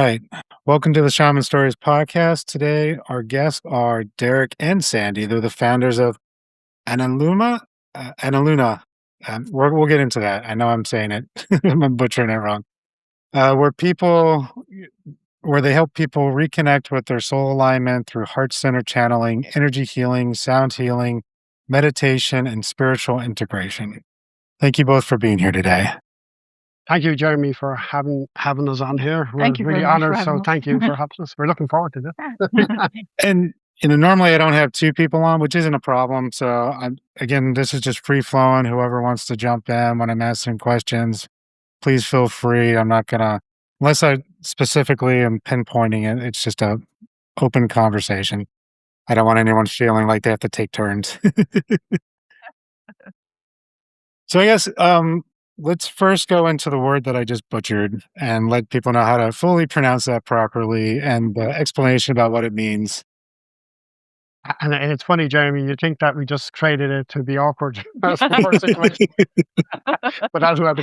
right. Welcome to the Shaman Stories Podcast. Today, our guests are Derek and Sandy. They're the founders of Analuna. We'll get into that. I know I'm saying it. I'm butchering it wrong. Where people, where they help people reconnect with their soul alignment through heart center channeling, energy healing, sound healing, meditation, and spiritual integration. Thank you both for being here today. Thank you, Jeremy, for having us on here. We're Thank you really very much for honored, having so us. thank you for having us. We're looking forward to this. And normally I don't have two people on, which isn't a problem. So again, this is just free flowing. Whoever wants to jump in when I'm asking questions, please feel free. I'm not gonna, unless I specifically am pinpointing it. It's just a open conversation. I don't want anyone feeling like they have to take turns. So I guess let's first go into the word that I just butchered and let people know how to fully pronounce that properly and the explanation about what it means. And it's funny, Jeremy, you think that we just created it to be awkward. That's the first situation. But that's what the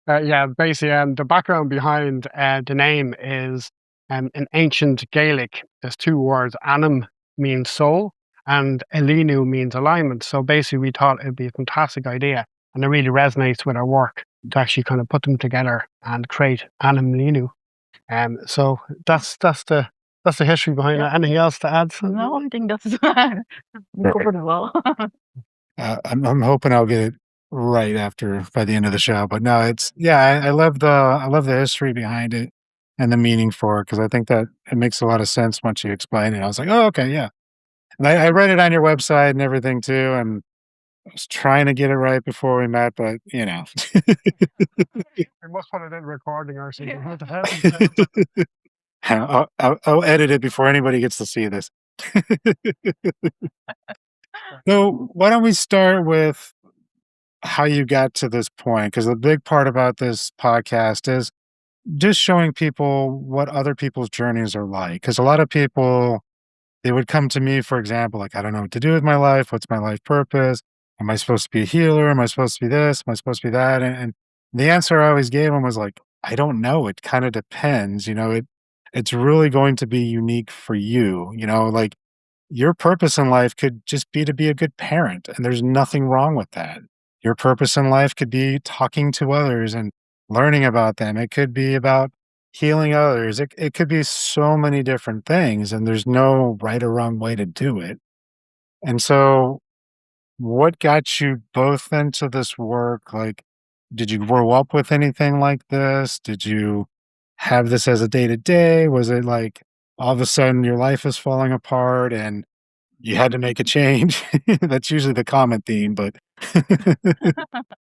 great. Basically, the background behind the name is in ancient Gaelic. There's two words. Anam means soul, and Elinu means alignment. So basically, we thought it'd be a fantastic idea, and it really resonates with our work to actually kind of put them together and create Anamlíniú. So that's the history behind it. Anything else to add? No, I think that's we covered it well. I'm hoping I'll get it right by the end of the show. But no, I love the history behind it and the meaning for it, because I think that it makes a lot of sense once you explain it. I was like, oh, okay, yeah. And I read it on your website and everything too, and I was trying to get it right before we met, but We must put it in recording or something. I'll edit it before anybody gets to see this. So why don't we start with how you got to this point? Because the big part about this podcast is just showing people what other people's journeys are like. Because a lot of people, they would come to me, for example, like, I don't know what to do with my life. What's my life purpose? Am I supposed to be a healer? Am I supposed to be this? Am I supposed to be that? And the answer I always gave them was like, I don't know. It kind of depends. It's really going to be unique for you. Like your purpose in life could just be to be a good parent, and there's nothing wrong with that. Your purpose in life could be talking to others and learning about them. It could be about healing others. It could be so many different things, and there's no right or wrong way to do it. And so what got you both into this work? Like, did you grow up with anything like this? Did you have this as a day to day? Was it like all of a sudden your life is falling apart and you had to make a change? That's usually the common theme, but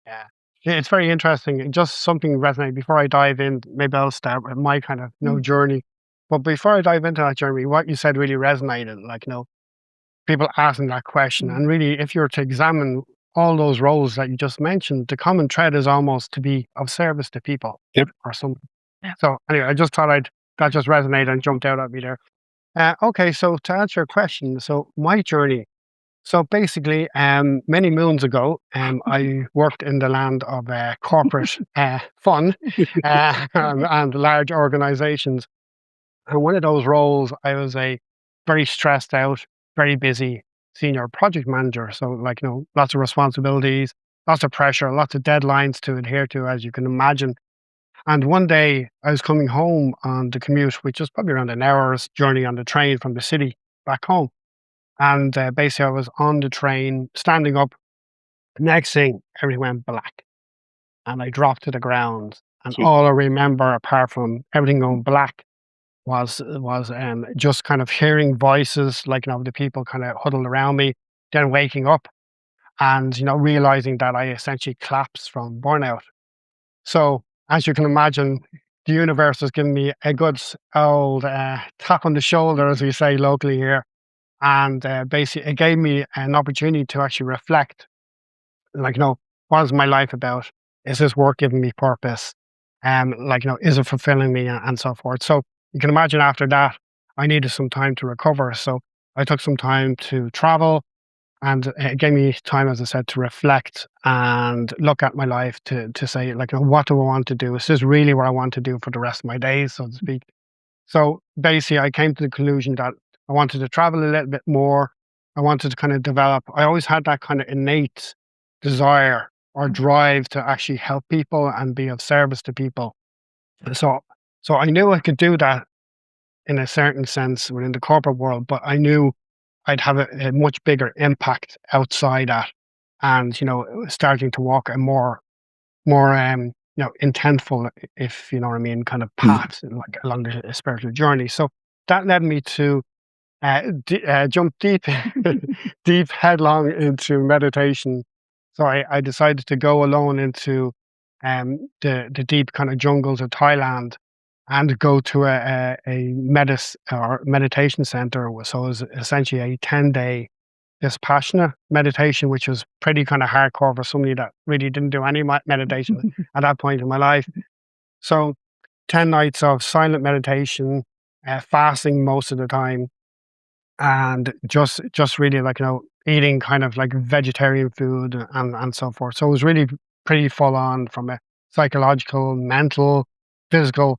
Yeah, it's very interesting. Just something resonated before I dive in. Maybe I'll start with my kind of journey. But before I dive into that journey, what you said really resonated. Like, people asking that question, and really, if you were to examine all those roles that you just mentioned, the common thread is almost to be of service to people. Yep. Or something. Yeah. So anyway, I just thought that just resonated and jumped out at me there. Okay, so to answer your question, so my journey. So basically, many moons ago, I worked in the land of corporate fun and large organizations. And one of those roles, I was a very stressed out, very busy senior project manager. So lots of responsibilities, lots of pressure, lots of deadlines to adhere to, as you can imagine. And one day I was coming home on the commute, which was probably around an hour's journey on the train from the city back home. And basically I was on the train, standing up. Next thing, everything went black. And I dropped to the ground. And all I remember, apart from everything going black, was just kind of hearing voices, like, the people kind of huddled around me, then waking up and, realizing that I essentially collapsed from burnout. So as you can imagine, the universe has given me a good old tap on the shoulder, as we say locally here. And basically it gave me an opportunity to actually reflect, like, what is my life about? Is this work giving me purpose? Is it fulfilling me, and so forth? So you can imagine after that, I needed some time to recover. So I took some time to travel. And it gave me time, as I said, to reflect and look at my life to say, like, what do I want to do? Is this really what I want to do for the rest of my days, so to speak? So basically, I came to the conclusion that I wanted to travel a little bit more. I wanted to kind of develop. I always had that kind of innate desire or drive to actually help people and be of service to people. So, so I knew I could do that in a certain sense within the corporate world, but I knew I'd have a much bigger impact outside that, and starting to walk a more intentful, if you know what I mean, kind of Mm. path like along the spiritual journey. So that led me to jump deep, deep headlong into meditation. So I decided to go alone into the deep kind of jungles of Thailand and go to a meditation center. So it was essentially a 10-day Vipassana meditation, which was pretty kind of hardcore for somebody that really didn't do any meditation at that point in my life. So 10 nights of silent meditation, fasting most of the time, and just really like eating kind of like vegetarian food and so forth. So it was really pretty full on from a psychological, mental, physical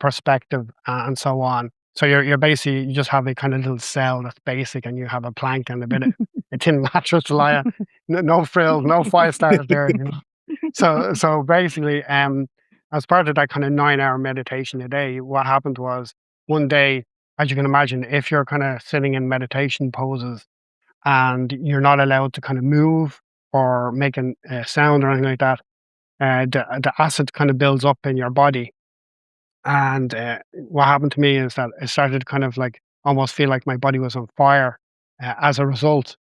perspective, and so on. So you're basically, you just have a kind of little cell that's basic, and you have a plank and a bit of a tin mattress to lie on. No frills, no 5 stars there. So basically, as part of that kind of 9-hour meditation a day, what happened was one day, as you can imagine, if you're kind of sitting in meditation poses and you're not allowed to kind of move or make a sound or anything like that, the acid kind of builds up in your body. And what happened to me is that it started to kind of like almost feel like my body was on fire as a result.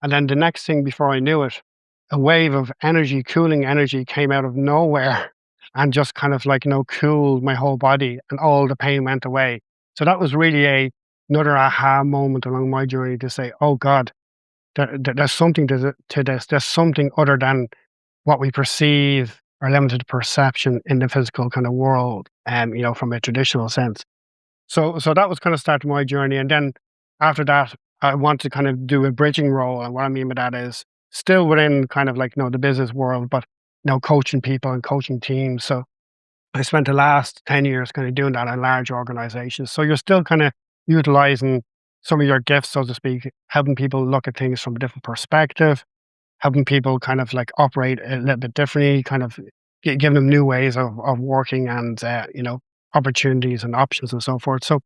And then the next thing before I knew it, a wave of energy, cooling energy came out of nowhere and just kind of like, cooled my whole body, and all the pain went away. So that was really another aha moment along my journey to say, oh God, there's something to this. There's something other than what we perceive or limited perception in the physical kind of world, from a traditional sense. So that was kind of starting my journey. And then after that, I want to kind of do a bridging role. And what I mean by that is still within kind of like, the business world, but, coaching people and coaching teams. So I spent the last 10 years kind of doing that in large organizations. So you're still kind of utilizing some of your gifts, so to speak, helping people look at things from a different perspective, helping people kind of like operate a little bit differently, kind of give them new ways of working, and opportunities and options and so forth. So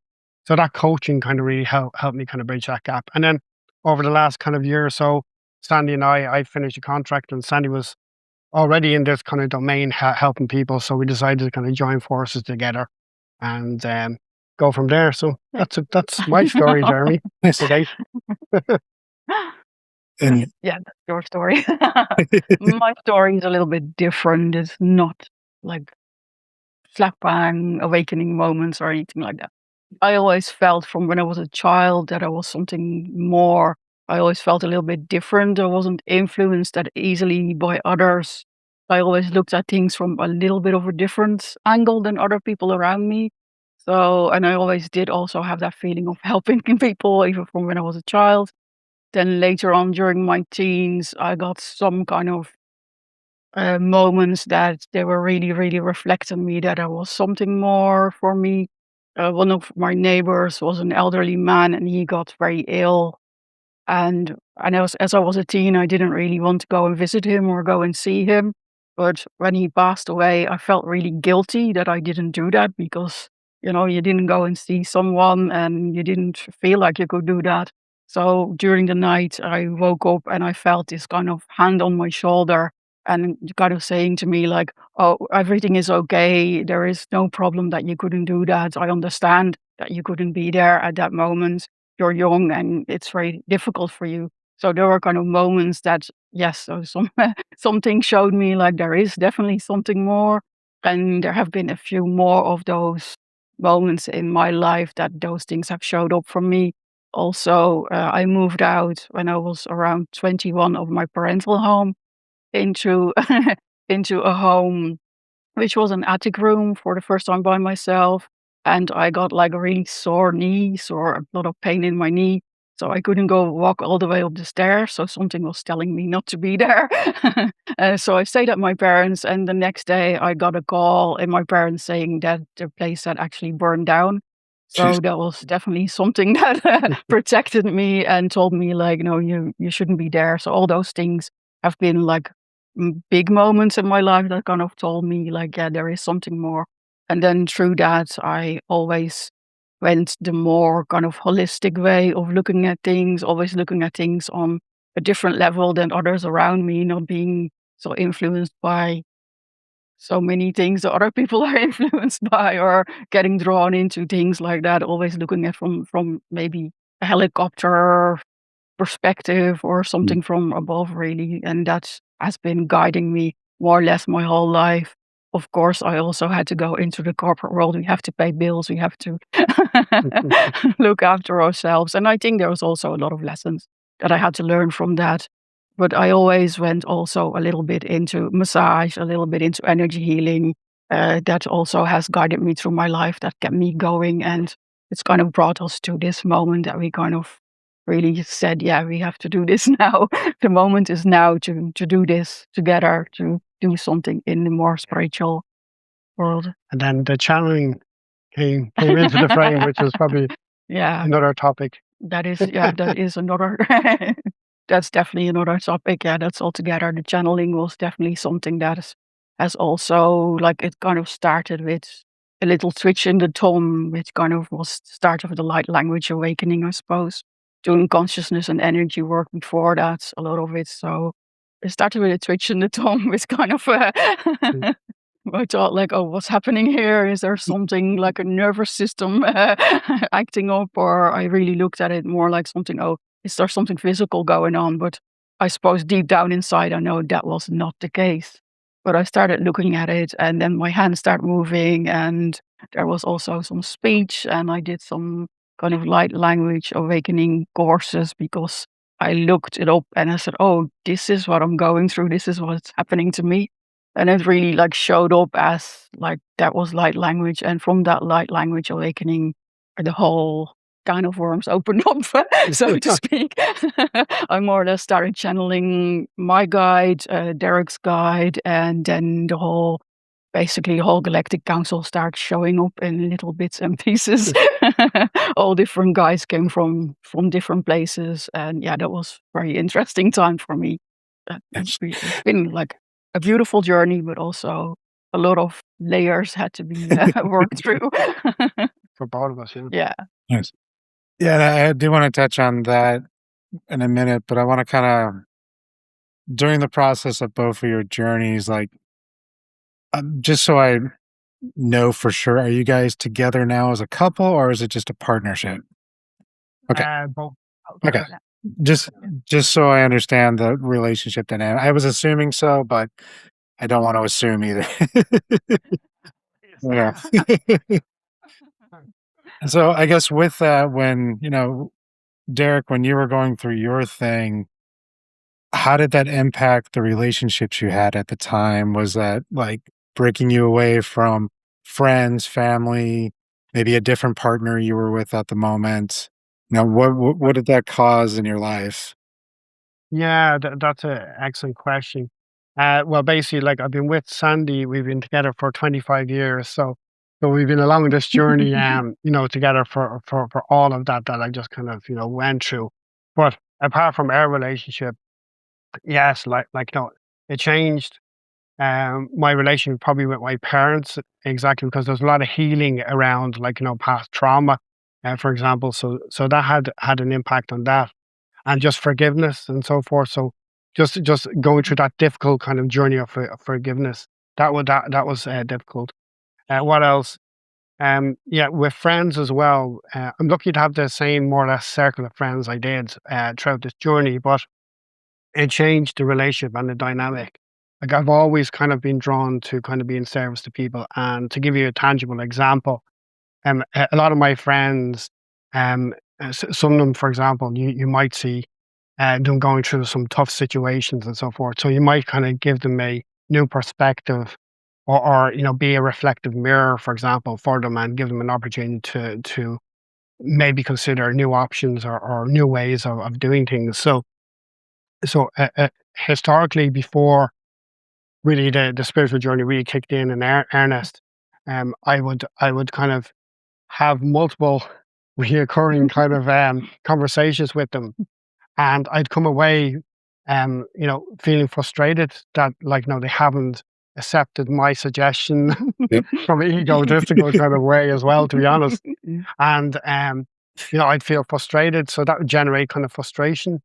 that coaching kind of really helped me kind of bridge that gap. And then over the last kind of year or so, Sandy and I finished a contract, and Sandy was already in this kind of domain helping people. So we decided to kind of join forces together and go from there. So that's my story, Jeremy. Nice. Okay. And Yeah, that's your story. My story is a little bit different. It's not like slap bang awakening moments or anything like that. I always felt from when I was a child that I was something more. I always felt a little bit different. I wasn't influenced that easily by others. I always looked at things from a little bit of a different angle than other people around me. So, and I always did also have that feeling of helping people, even from when I was a child. Then later on during my teens, I got some kind of moments that they were really, really reflecting me that there was something more for me. One of my neighbors was an elderly man, and he got very ill. And as I was a teen, I didn't really want to go and visit him or go and see him. But when he passed away, I felt really guilty that I didn't do that because, you didn't go and see someone and you didn't feel like you could do that. So during the night, I woke up and I felt this kind of hand on my shoulder and kind of saying to me, like, oh, everything is okay. There is no problem that you couldn't do that. I understand that you couldn't be there at that moment. You're young and it's very difficult for you. So there were kind of moments that, yes, so something showed me like there is definitely something more. And there have been a few more of those moments in my life that those things have showed up for me. Also, I moved out when I was around 21 of my parental home into into a home which was an attic room for the first time by myself. And I got like a really sore knee, or a lot of pain in my knee. So I couldn't go walk all the way up the stairs. So something was telling me not to be there. So I stayed at my parents, and the next day I got a call, and my parents saying that the place had actually burned down. Jeez. So that was definitely something that protected me and told me like, no, you shouldn't be there. So all those things have been like big moments in my life that kind of told me like, yeah, there is something more. And then through that, I always went the more kind of holistic way of looking at things, always looking at things on a different level than others around me, not being so influenced by so many things that other people are influenced by or getting drawn into things like that. Always looking at from maybe a helicopter perspective or Mm. something from above, really. And that has been guiding me more or less my whole life. Of course, I also had to go into the corporate world. We have to pay bills. We have to look after ourselves. And I think there was also a lot of lessons that I had to learn from that. But I always went also a little bit into massage, a little bit into energy healing. That also has guided me through my life, that kept me going. And it's kind of brought us to this moment that we kind of really said, yeah, we have to do this now. The moment is now to do this together, to do something in the more spiritual world. And then the channeling came into the frame, which is probably Yeah, another topic. that is another that's definitely another topic. Yeah, that's altogether. The channeling was definitely something that has also like it kind of started with a little twitch in the thumb, which kind of was the start of the light language awakening, I suppose. Doing consciousness and energy work before that, a lot of it. So it started with a twitch in the thumb, which kind of Mm. I thought like, oh, what's happening here? Is there something like a nervous system acting up? Or I really looked at it more like something, oh, is there something physical going on? But I suppose deep down inside, I know that was not the case. But I started looking at it, and then my hands start moving, and there was also some speech, and I did some kind of light language awakening courses because I looked it up and I said, oh, this is what I'm going through. This is what's happening to me. And it really like showed up as like that was light language. And from that light language awakening, the whole kind of worms opened up, so to speak. I more or less started channeling my guide, Derek's guide, and then basically the whole galactic council starts showing up in little bits and pieces. All different guys came from different places. And yeah, that was a very interesting time for me. Yes. It's been like a beautiful journey, but also a lot of layers had to be worked through. For both of us, yeah. Yeah. Yes. Yeah, and I do want to touch on that in a minute, but I want to kind of during the process of both of your journeys, like just so I know for sure, are you guys together now as a couple, or is it just a partnership? Okay. Both. Okay. Just just so I understand the relationship dynamic. I was assuming so, but I don't want to assume either. Yeah. So I guess with that, when Derek, when you were going through your thing, how did that impact the relationships you had at the time? Was that like breaking you away from friends, family, maybe a different partner you were with at the moment? What did that cause in your life? Yeah, that's an excellent question. Well, basically, like I've been with Sandy, we've been together for 25 years, so we've been along this journey, together for all of that I just kind of went through. But apart from our relationship, yes, it changed. My relationship probably with my parents exactly because there's a lot of healing around, like past trauma, for example. So that had an impact on that and just forgiveness and so forth. So just going through that difficult kind of journey of forgiveness, that was difficult. What else? Yeah, with friends as well. I'm lucky to have the same more or less circle of friends I did throughout this journey, but it changed the relationship and the dynamic. Like I've always kind of been drawn to kind of be in service to people. And to give you a tangible example, a lot of my friends, some of them, for example, you might see them going through some tough situations and so forth. So you might kind of give them a new perspective, or be a reflective mirror, for example, for them, and give them an opportunity to maybe consider new options or new ways of doing things. So historically, before really the spiritual journey really kicked in earnest, I would kind of have multiple reoccurring kind of conversations with them, and I'd come away, feeling frustrated that like no, they haven't accepted my suggestion Yep. from an egotistical kind of way as well, to be honest. And I'd feel frustrated, so that would generate kind of frustration.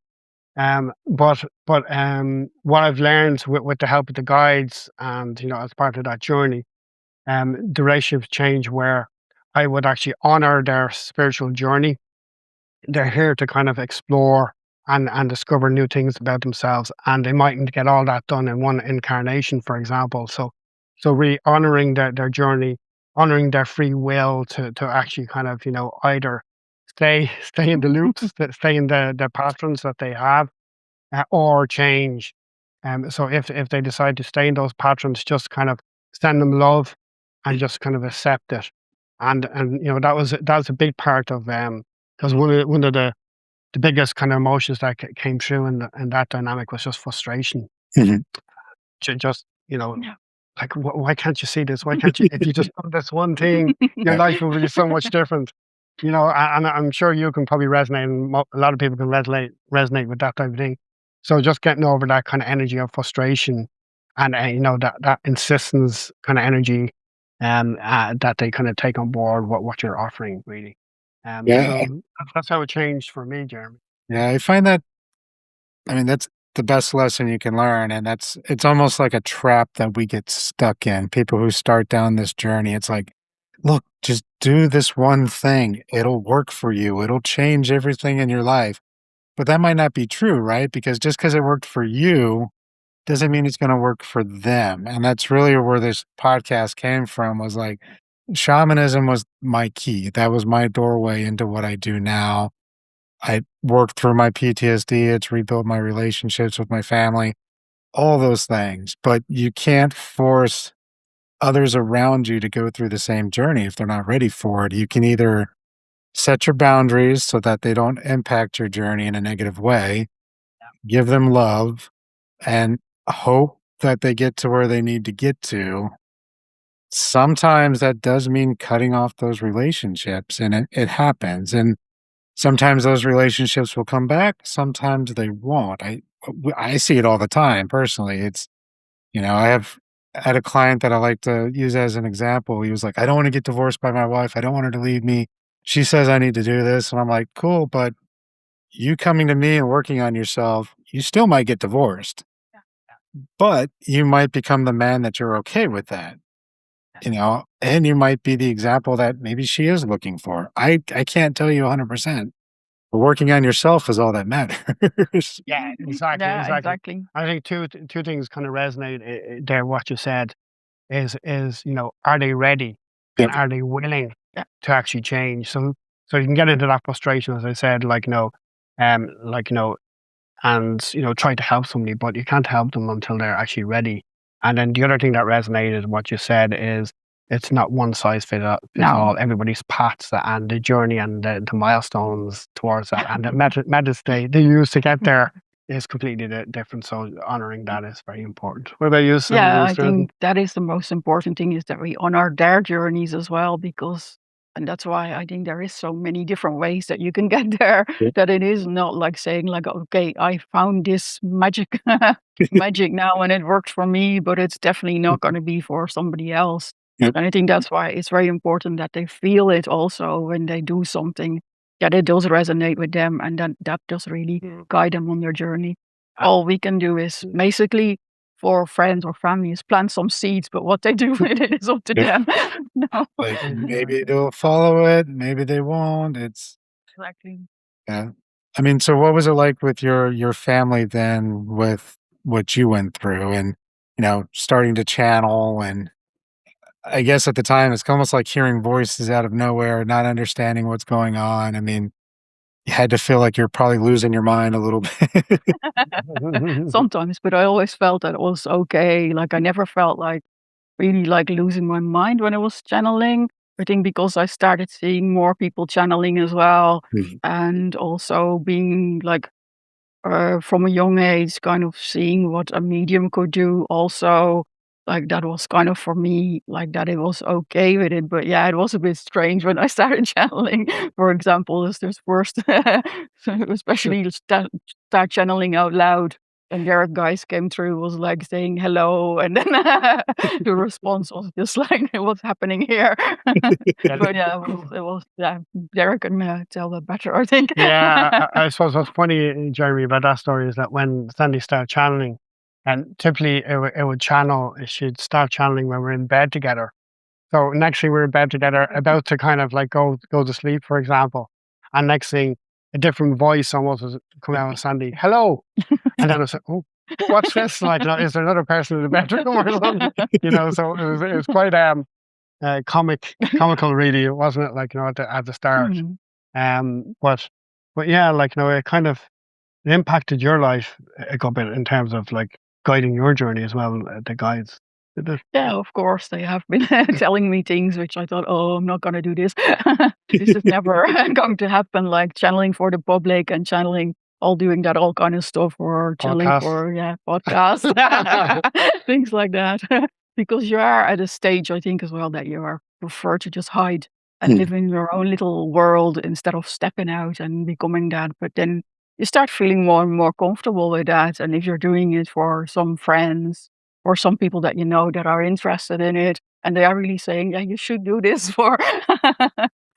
But what I've learned with the help of the guides and as part of that journey, the relationships change where I would actually honor their spiritual journey. They're here to kind of explore and discover new things about themselves, and they mightn't get all that done in one incarnation, for example. So really honoring their journey, honoring their free will to actually kind of either stay in the loops, stay in the patterns that they have, or change. So if they decide to stay in those patterns, just kind of send them love and just kind of accept it. And that was a big part of because one of the biggest kind of emotions that came through in that dynamic was just frustration. Mhm. Just Yeah. like why can't you see this? Why can't you? If you just do this one thing, your Yeah. life will be so much different. And I'm sure you can probably resonate, and a lot of people can resonate with that type of thing. So just getting over that kind of energy of frustration, and that insistence kind of energy, that they kind of take on board what you're offering, really. Yeah. So that's how it changed for me, Jeremy. Yeah. I find that, I mean, that's the best lesson you can learn. And it's almost like a trap that we get stuck in. People who start down this journey, it's like, look, just do this one thing. It'll work for you. It'll change everything in your life. But that might not be true, right? Because just because it worked for you doesn't mean it's going to work for them. And that's really where this podcast came from, was like shamanism was my key. That was my doorway into what I do now. I worked through my PTSD. It's rebuilt my relationships with my family, all those things. But you can't force others around you to go through the same journey if they're not ready for it. You can either set your boundaries so that they don't impact your journey in a negative way, give them love, and hope that they get to where they need to get to. Sometimes that does mean cutting off those relationships, and it happens. And sometimes those relationships will come back, sometimes they won't. I see it all the time personally. I had a client that I like to use as an example. He was like, I don't want to get divorced by my wife. I don't want her to leave me. She says I need to do this. And I'm like, cool, but you coming to me and working on yourself, you still might get divorced, but you might become the man that you're okay with that, and you might be the example that maybe she is looking for. I can't tell you 100%, but working on yourself is all that matters. Yeah, exactly, Yeah, exactly. exactly. I think two things kind of resonate there. What you said is are they ready and Yep. are they willing Yeah. to actually change? So you can get into that frustration, as I said, and try to help somebody, but you can't help them until they're actually ready. And then the other thing that resonated what you said is it's not one size fits all. No. Everybody's paths and the journey and the milestones towards that and the methods they use to get there is completely different. So honoring that is very important. What about you, Yeah, I Susan? think that is the most important thing, is that we honor their journeys as well, and that's why I think there is so many different ways that you can get there, Yep. that it is not like saying like, okay, I found this magic magic now and it worked for me, but it's definitely not going to be for somebody else. Yep. And I think that's why it's very important that they feel it also when they do something, that it does resonate with them, and that does really guide them on their journey. All we can do is basically, for friends or families, plant some seeds, but what they do with it is up to Yep. them. No. Like maybe they'll follow it, maybe they won't. Exactly. Yeah. I mean, so what was it like with your family then, with what you went through, and starting to channel, and I guess at the time it's almost like hearing voices out of nowhere, not understanding what's going on. I mean, you had to feel like you're probably losing your mind a little bit. Sometimes, but I always felt that it was okay. Like I never felt like really like losing my mind when I was channeling. I think because I started seeing more people channeling as well, Mhm. and also being like from a young age, kind of seeing what a medium could do also. Like that was kind of for me, like that it was okay with it. But yeah, it was a bit strange when I started channeling. For example, is this first, especially start channeling out loud. And there guys came through, was like saying hello, and then the response was just like, "What's happening here?" Yeah, But yeah, it was yeah. Derek can tell that better, I think. yeah. I suppose what's funny, Jeremy, about that story is that when Sandy started channeling, and typically she'd start channeling when we're in bed together. So next thing we're in bed together, about to kind of like go to sleep, for example, and next thing a different voice almost was coming out of Sandy, hello, and then I said, oh, what's this like? Is there another person in the bedroom or something? So it was quite comical really, wasn't it? Like at the start, Mhm. but yeah, like it kind of impacted your life a good bit in terms of like guiding your journey as well. The guides, did it? Yeah, of course, they have been telling me things which I thought, "Oh, I'm not gonna do this. This is never going to happen," like channeling for the public and channeling all doing that all kind of stuff or channeling Podcast. for, yeah, podcasts, things like that. Because you are at a stage, I think, as well, that you are prefer to just hide and Hmm. live in your own little world instead of stepping out and becoming that. But then you start feeling more and more comfortable with that, and if you're doing it for some friends or some people that you know that are interested in it and they are really saying, "Yeah, you should do this for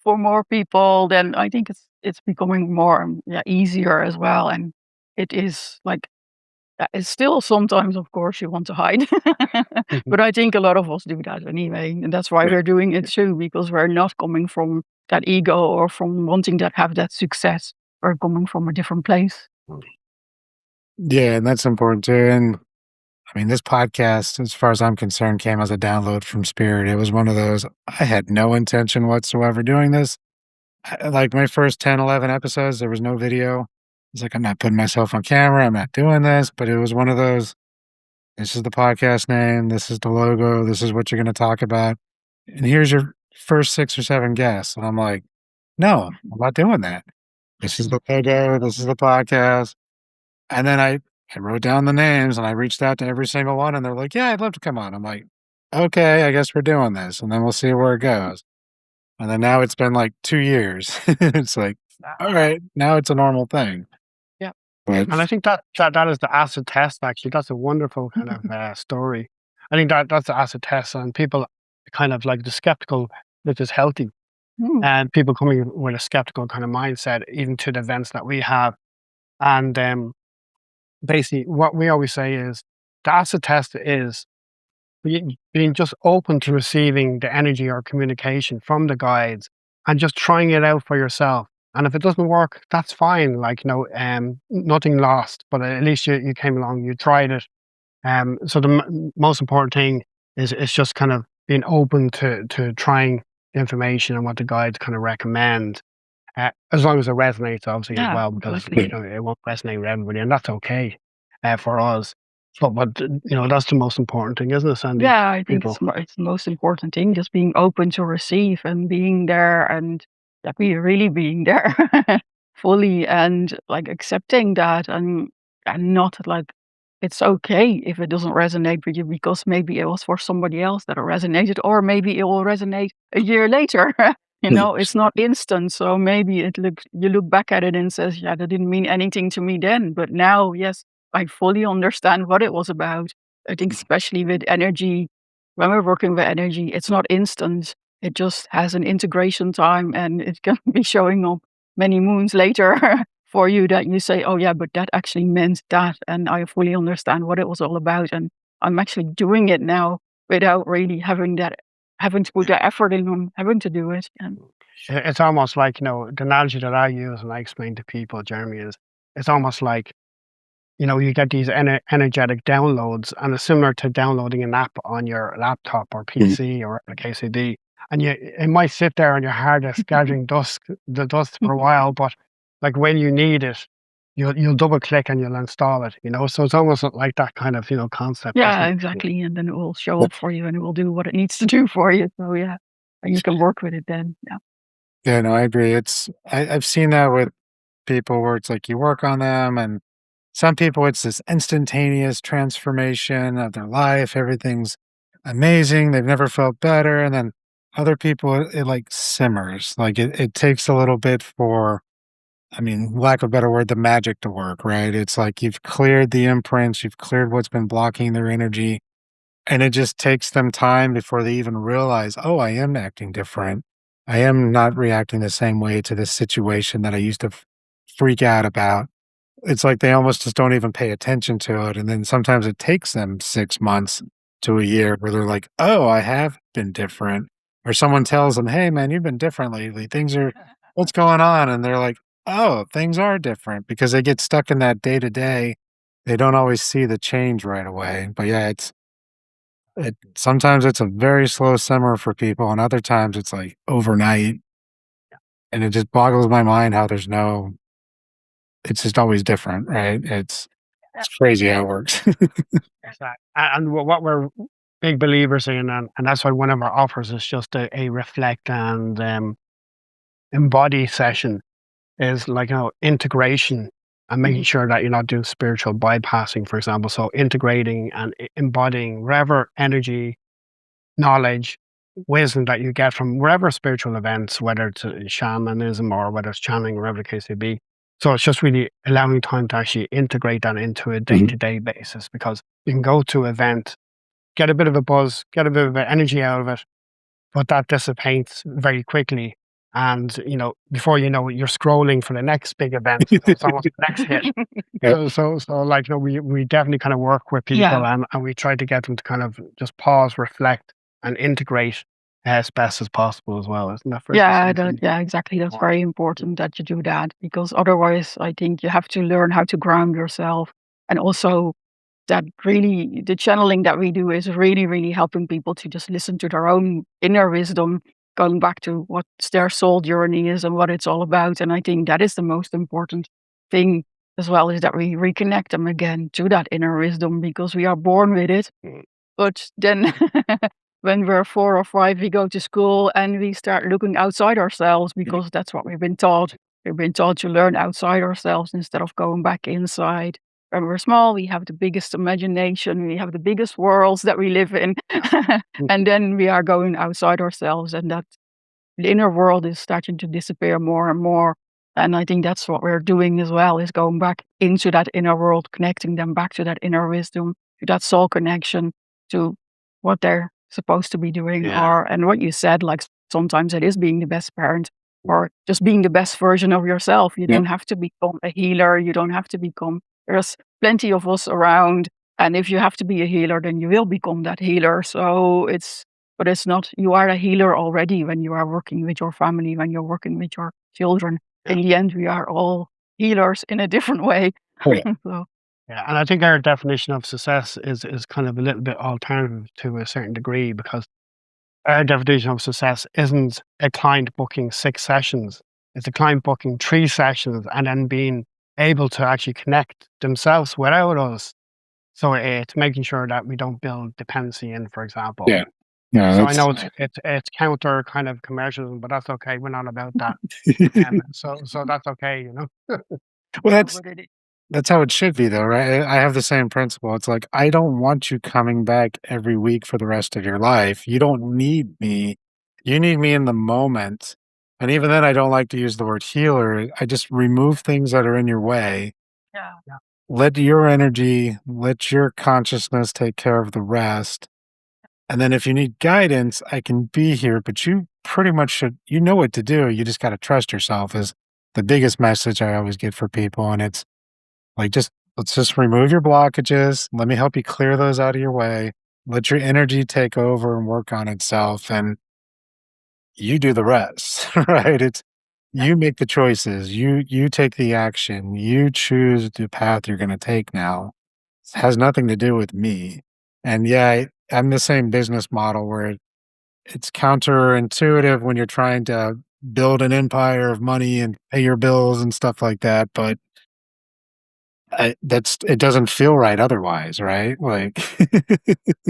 for more people," then I think it's becoming more yeah, easier as well. And it is like it's still sometimes, of course, you want to hide, Mhm. but I think a lot of us do that anyway, and that's why we're doing it too, because we're not coming from that ego or from wanting to have that success. We're coming from a different place. Yeah, and that's important too. And I mean, this podcast, as far as I'm concerned, came as a download from Spirit. It was one of those, I had no intention whatsoever doing this. Like my first 10, 11 episodes, there was no video. It's like, I'm not putting myself on camera. I'm not doing this. But it was one of those, this is the podcast name. This is the logo. This is what you're going to talk about. And here's your first 6 or 7 guests. And I'm like, no, I'm not doing that. This is the logo. This is the podcast. And then I wrote down the names and I reached out to every single one and they're like, "Yeah, I'd love to come on." I'm like, "Okay, I guess we're doing this and then we'll see where it goes." And then now it's been like 2 years. It's like, all right, now it's a normal thing. Yeah. But And I think that is the acid test. Actually, that's a wonderful kind of story. I think that's the acid test, and people kind of like the skeptical, which is healthy, Mm. and people coming with a skeptical kind of mindset, even to the events that we have. And basically, what we always say is the acid test is being just open to receiving the energy or communication from the guides and just trying it out for yourself. And if it doesn't work, that's fine. Like, nothing lost, but at least you came along, you tried it. So the most important thing is just kind of being open to trying the information and what the guides kind of recommend, as long as it resonates, obviously, as Yeah, well, because exactly. it won't resonate with everybody, and that's okay for us. But that's the most important thing, isn't it, Sandy? Yeah, I think People. it's the most important thing, just being open to receive and being there and yeah, really being there fully and like accepting that and not like it's okay if it doesn't resonate with you because maybe it was for somebody else that it resonated, or maybe it will resonate a year later. It's not instant. So maybe you look back at it and says, yeah, that didn't mean anything to me then, but now, yes, I fully understand what it was about. I think especially with energy, when we're working with energy, it's not instant. It just has an integration time and it can be showing up many moons later for you that you say, oh yeah, but that actually meant that. And I fully understand what it was all about. And I'm actually doing it now without really having to put the effort in on having to do it. And It's almost like, the analogy that I use and I explain to people, Jeremy, is it's almost like, you get these energetic downloads, and it's similar to downloading an app on your laptop or PC or a KCD. And it might sit there on your hard disk gathering the dust for a while, but like when you need it, you'll double click and you'll install it. So it's almost like that kind of concept, isn't yeah, it? exactly. And then it will show up for you and it will do what it needs to do for you. So yeah. and you can work with it then. Yeah. Yeah, no, I agree. I've seen that with people where it's like you work on them, and some people it's this instantaneous transformation of their life. Everything's amazing. They've never felt better. And then other people, it like simmers. Like it takes a little bit for, I mean, lack of a better word, the magic to work, right? It's like you've cleared the imprints, you've cleared what's been blocking their energy. And it just takes them time before they even realize, oh, I am acting different. I am not reacting the same way to this situation that I used to freak out about. It's like they almost just don't even pay attention to it. And then sometimes it takes them 6 months to a year where they're like, oh, I have been different. Or someone tells them, hey, man, you've been different lately. Things are, what's going on? And they're like, oh, things are different because they get stuck in that day to day. They don't always see the change right away. But yeah, sometimes it's a very slow simmer for people, and other times it's like overnight. And it just boggles my mind how it's just always different, right? It's crazy how it works. Exactly. And what we're big believers in, and that's why one of our offers is just a reflect and embody session, is like, integration and making Mhm. sure that you're not doing spiritual bypassing, for example. So integrating and embodying wherever energy, knowledge, wisdom that you get from wherever spiritual events, whether it's shamanism or whether it's channeling, whatever the case may be. So it's just really allowing time to actually integrate that into a day Mhm. to day basis, because you can go to an event, get a bit of a buzz, get a bit of energy out of it, but that dissipates very quickly. And before you know it, you're scrolling for the next big event. It's almost the next hit. Yep. So like, we definitely kind of work with people, Yeah. and we try to get them to kind of just pause, reflect, and integrate as best as possible as well. Isn't that fair to say, Cindy? Yeah, exactly. That's very important that you do that because otherwise, I think you have to learn how to ground yourself. And also, that really, the channeling that we do is really, really helping people to just listen to their own inner wisdom, going back to what their soul journey is and what it's all about. And I think that is the most important thing as well, is that we reconnect them again to that inner wisdom because we are born with it. But then when we're 4 or 5, we go to school and we start looking outside ourselves because that's what we've been taught. We've been taught to learn outside ourselves instead of going back inside. When we're small, we have the biggest imagination, we have the biggest worlds that we live in. And then we are going outside ourselves, and that the inner world is starting to disappear more and more. And I think that's what we're doing as well, is going back into that inner world, connecting them back to that inner wisdom, to that soul connection, to what they're supposed to be doing. Yeah. Or and what you said, like sometimes it is being the best parent or just being the best version of yourself. You Yep. don't have to become a healer. You don't have to become, there's plenty of us around. And if you have to be a healer, then you will become that healer. But it's not, you are a healer already when you are working with your family, when you're working with your children. Yeah. In the end, we are all healers in a different way. Oh, yeah. So, Yeah, and I think our definition of success is kind of a little bit alternative to a certain degree, because our definition of success isn't a client booking 6 sessions. It's a client booking 3 sessions and then being able to actually connect themselves without us. So it's making sure that we don't build dependency in, for example. Yeah. Yeah, So I know that's it's counter kind of commercialism, but that's okay. We're not about that. So that's okay, well, no, but it, that's how it should be though, right? I have the same principle. It's like I don't want you coming back every week for the rest of your life. You don't need me. You need me in the moment. And even then I don't like to use the word healer. I just remove things that are in your way. yeah. Let your energy, let your consciousness take care of the rest. And then if you need guidance, I can be here, but you pretty much you know what to do. You just got to trust yourself is the biggest message I always get for people. And it's like, let's just remove your blockages. Let me help you clear those out of your way. Let your energy take over and work on itself. And you do the rest, right? You make the choices. You take the action. You choose the path you're going to take now. It has nothing to do with me. And yeah, I'm the same business model where it's counterintuitive when you're trying to build an empire of money and pay your bills and stuff like that. But it doesn't feel right otherwise, right? Like,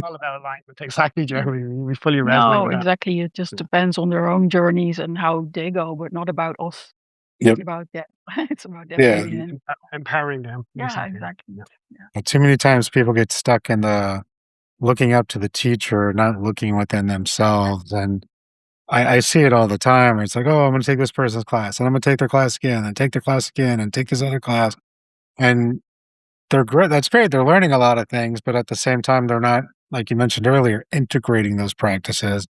All about alignment. Exactly, Jeremy. We fully resonate No, with that. exactly. It just depends on their own journeys and how they go, but not about us. yep, It's about them. It's about them yeah. feeling it. Empowering them. Yeah, Exactly. exactly. Yeah. Yeah. Too many times people get stuck in the looking up to the teacher, not looking within themselves, and I see it all the time. It's like, oh, I'm going to take this person's class, and I'm going to take their class again, and take their class again, and take this other class, and they're great. That's great. They're learning a lot of things, but at the same time, they're not, like you mentioned earlier, integrating those practices,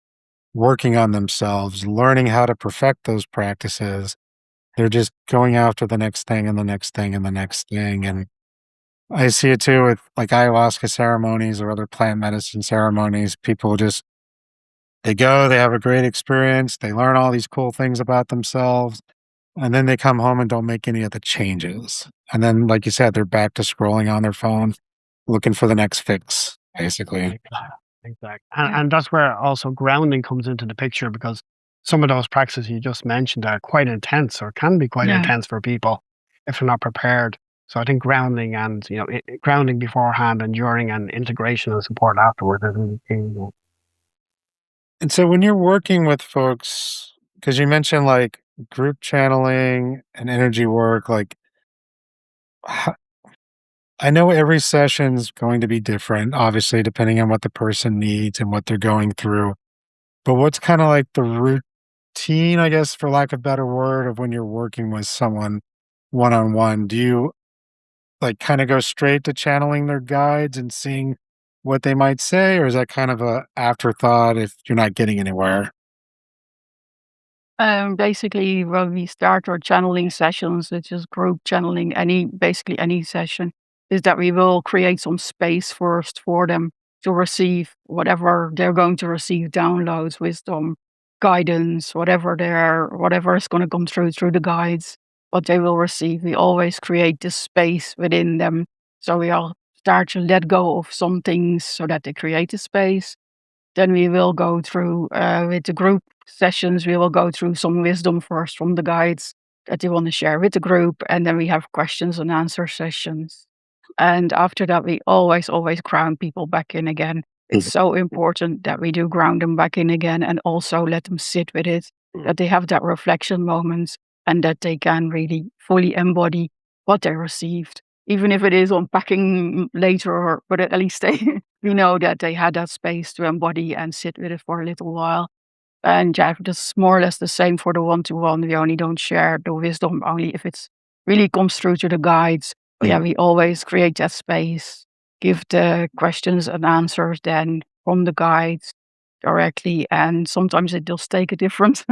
working on themselves, learning how to perfect those practices. They're just going after the next thing and the next thing and the next thing. And I see it too with like ayahuasca ceremonies or other plant medicine ceremonies. People just, they go, they have a great experience, they learn all these cool things about themselves, and then they come home and don't make any of the changes. And then, like you said, they're back to scrolling on their phone, looking for the next fix, basically. Exactly. Yeah. And that's where also grounding comes into the picture because some of those practices you just mentioned are quite intense or can be quite Yeah. intense for people if they're not prepared. So I think grounding and grounding beforehand and during and integration and support afterward is really key. And so when you're working with folks, because you mentioned like group channeling and energy work, like ho- I know every session's going to be different, obviously, depending on what the person needs and what they're going through. But what's kind of like the routine, I guess, for lack of a better word, of when you're working with someone one on one? Do you like kind of go straight to channeling their guides and seeing what they might say, or is that kind of a afterthought if you're not getting anywhere? Basically, when we start our channeling sessions, which is group channeling, basically any session, is that we will create some space first for them to receive whatever they're going to receive, downloads, wisdom, guidance, whatever is going to come through the guides, what they will receive. We always create this space within them. So we all start to let go of some things so that they create a space. Then we will go through, with the group sessions, we will go through some wisdom first from the guides that they want to share with the group. And then we have questions and answer sessions. And after that, we always ground people back in again. It's so important that we do ground them back in again and also let them sit with it, that they have that reflection moment and that they can really fully embody what they received. Even if it is unpacking later, but at least they, we know that they had that space to embody and sit with it for a little while. And yeah, that's more or less the same for the one-to-one. We only don't share the wisdom only if it's really comes through to the guides. But yeah, we always create that space, give the questions and answers then from the guides directly. And sometimes it does take a different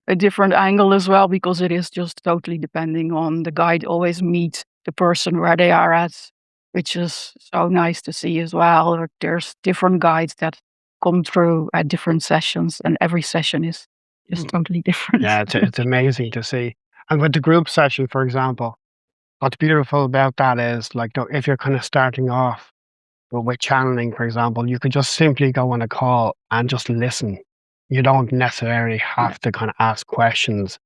a different angle as well, because it is just totally depending on the guide always meet the person where they are at, which is so nice to see as well. There's different guides that come through at different sessions, and every session is just totally different. Yeah, it's amazing to see. And with the group session, for example, what's beautiful about that is like if you're kind of starting off with channeling, for example, you could just simply go on a call and just listen. You don't necessarily have to kind of ask questions.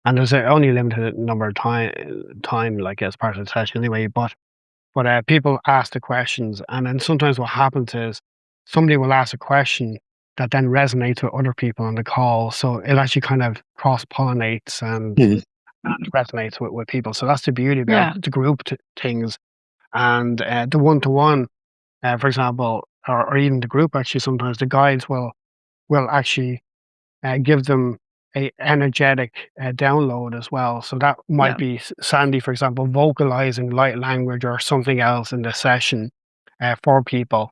And there's only a limited number of time like as part of the session anyway. But people ask the questions, and then sometimes what happens is somebody will ask a question that then resonates with other people on the call. So it actually kind of cross pollinates and resonates with people. So that's the beauty about Yeah, the group things and the one to one. For example, or even the group. Actually, sometimes the guides will actually give them a energetic download as well. So that might yeah, be Sandy, for example, vocalizing light language or something else in the session for people,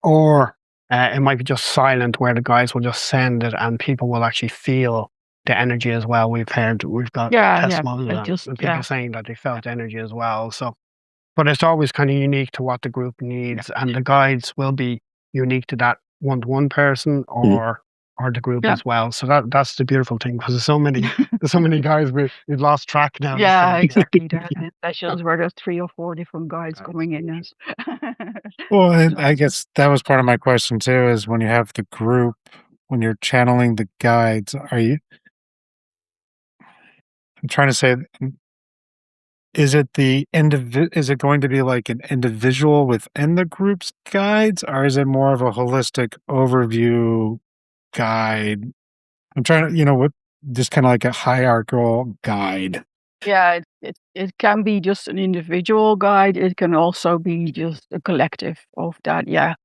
or it might be just silent where the guys will just send it and people will actually feel the energy as well. We've got yeah. testimonies It just and people yeah, saying that they felt energy as well. So, but it's always kind of unique to what the group yeah. needs, and the guides will be unique to that one-to-one person or the group Yeah. as well. So that's the beautiful thing because there's so many guys we've lost track now. Yeah, So exactly. There have been sessions where there's 3 or 4 different guides coming in as Well, and I so guess that was part of my question too, is when you have the group, when you're channeling the guides, I'm trying to say, is it going to be like an individual within the group's guides, or is it more of a holistic overview guide? I'm trying to, what just kind of like a hierarchical guide. Yeah, it can be just an individual guide. It can also be just a collective of that. Yeah.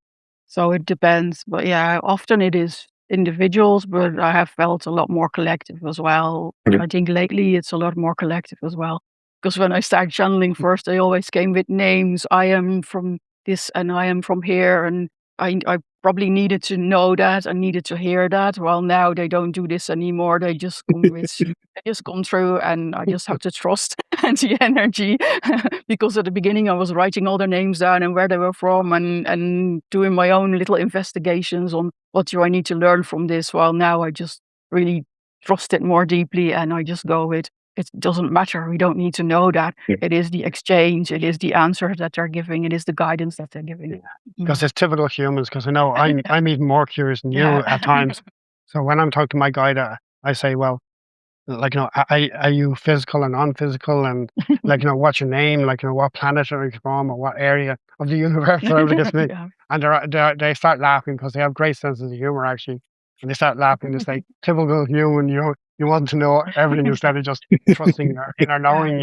So it depends. But yeah, often it is individuals, but I have felt a lot more collective as well. Okay. I think lately it's a lot more collective as well. Because when I started channeling first, they always came with names. I am from this and I am from here. And I probably needed to know that. I needed to hear that. Well, now they don't do this anymore. They just come with, they just come through and I just have to trust the energy. Because at the beginning I was writing all their names down and where they were from and doing my own little investigations on what do I need to learn from this. Well, now I just really trust it more deeply and I just go with it doesn't matter. We don't need to know that. Yeah. It is the exchange. It is the answers that they're giving. It is the guidance that they're giving. Because it's typical humans. Because I know I'm even more curious than you Yeah. at times. So when I'm talking to my guide, I say, well, like, are you physical and non-physical, and like, what's your name, like, what planet are you from, or what area of the universe, whatever the case may be. Yeah. And they start laughing because they have great senses of humor actually, and they start laughing. It's like typical human, you want to know everything instead of just trusting or inner knowing,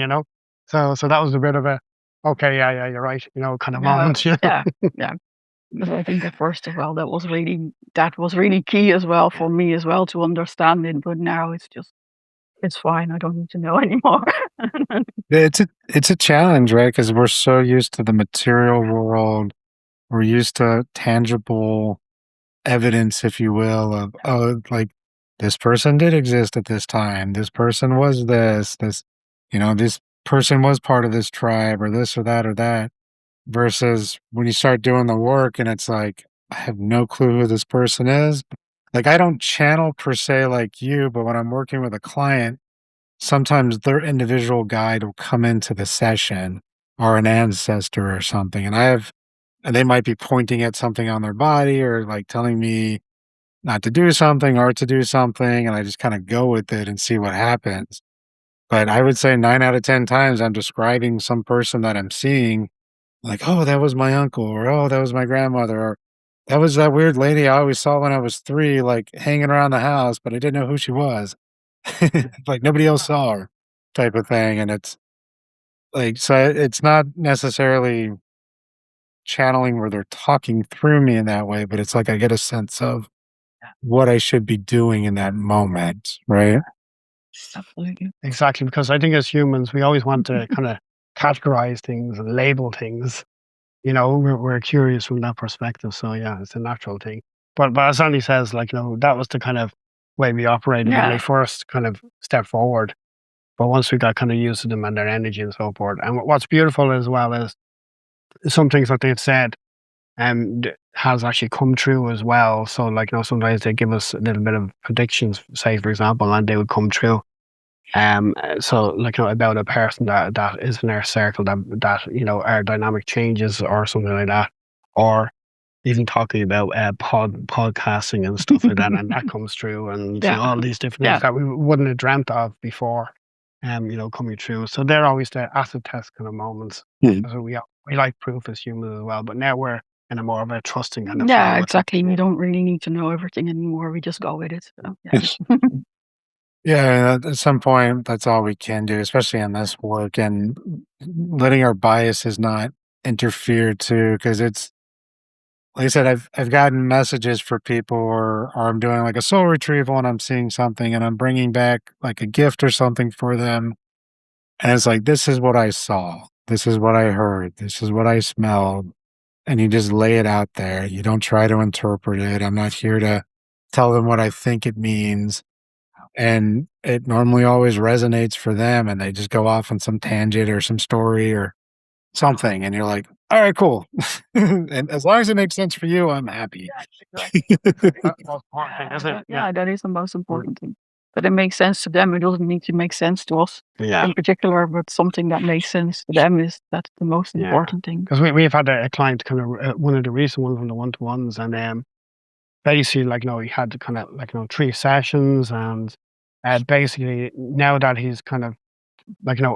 So that was a bit of a okay, yeah, you're right, kind of moment. Yeah. Because I think at first as well, that was really key as well for me as well to understand it. But now it's fine. I don't need to know anymore. It's a challenge, right? Because we're so used to the material world. We're used to tangible evidence, if you will, of like this person did exist at this time. This person was this person was part of this tribe or this or that or that. Versus when you start doing the work and it's like, I have no clue who this person is. Like I don't channel per se like you, but when I'm working with a client, sometimes their individual guide will come into the session or an ancestor or something. And they might be pointing at something on their body or like telling me not to do something or to do something. And I just kind of go with it and see what happens. But I would say 9 out of 10 times I'm describing some person that I'm seeing like, oh, that was my uncle, or oh, that was my grandmother, or that was that weird lady I always saw when I was 3, like hanging around the house, but I didn't know who she was. Like nobody else saw her type of thing. And it's like, so it's not necessarily channeling where they're talking through me in that way, but it's like I get a sense of what I should be doing in that moment, right? Absolutely. Exactly, because I think as humans, we always want to kind of categorize things and label things. We're curious from that perspective. So yeah, it's a natural thing. But as Andy says, like, that was the kind of way we operated when Yeah. they first kind of stepped forward. But once we got kind of used to them and their energy and so forth. And what's beautiful as well is some things that they've said has actually come true as well. So like, sometimes they give us a little bit of predictions, say for example, and they would come true. So like, about a person that is in our circle that our dynamic changes or something like that, or even talking about podcasting and stuff like that, and that comes true, and Yeah. all these different Yeah. things that we wouldn't have dreamt of before, coming true. So they're always the acid test kind of moments. Mhm. So we like proof as humans as well, but now we're in a more of a trusting kind of Yeah, flow with it. exactly. We don't really need to know everything anymore. We just go with it. So, yeah. Yeah, at some point, that's all we can do, especially in this work, and letting our biases not interfere too, because it's like I said, I've gotten messages for people, or I'm doing like a soul retrieval, and I'm seeing something, and I'm bringing back like a gift or something for them, and it's like this is what I saw, this is what I heard, this is what I smelled, and you just lay it out there. You don't try to interpret it. I'm not here to tell them what I think it means. And it normally always resonates for them, and they just go off on some tangent or some story or something, and you're like, "All right, cool." And as long as it makes sense for you, I'm happy. That's the most important thing, isn't it? Yeah, that is the most important thing. But it makes sense to them. It doesn't need to make sense to us Yeah. in particular, but something that makes sense to them that's the most Yeah. important thing. Because we've had a client kind of one of the recent ones on the one-to-ones, and basically like he had kind of like 3 sessions, and basically now that he's kind of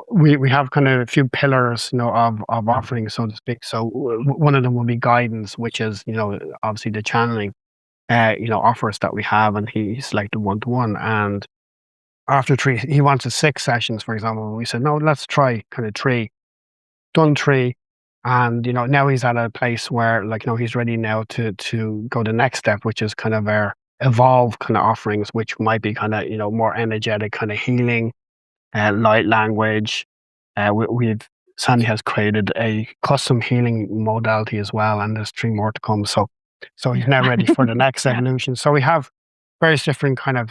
we have kind of a few pillars, of offerings, so to speak. So one of them will be guidance, which is, obviously the channeling, offers that we have, and he's selected 1-to-1. And after 3, he wanted 6 sessions, for example. And we said, no, let's try kind of 3. Done 3. And, now he's at a place where, he's ready now to go the next step, which is kind of our evolve kind of offerings, which might be kind of, more energetic, kind of healing, light language. Sandy has created a custom healing modality as well, and there's 3 more to come. So he's now ready for the next evolution. So we have various different kind of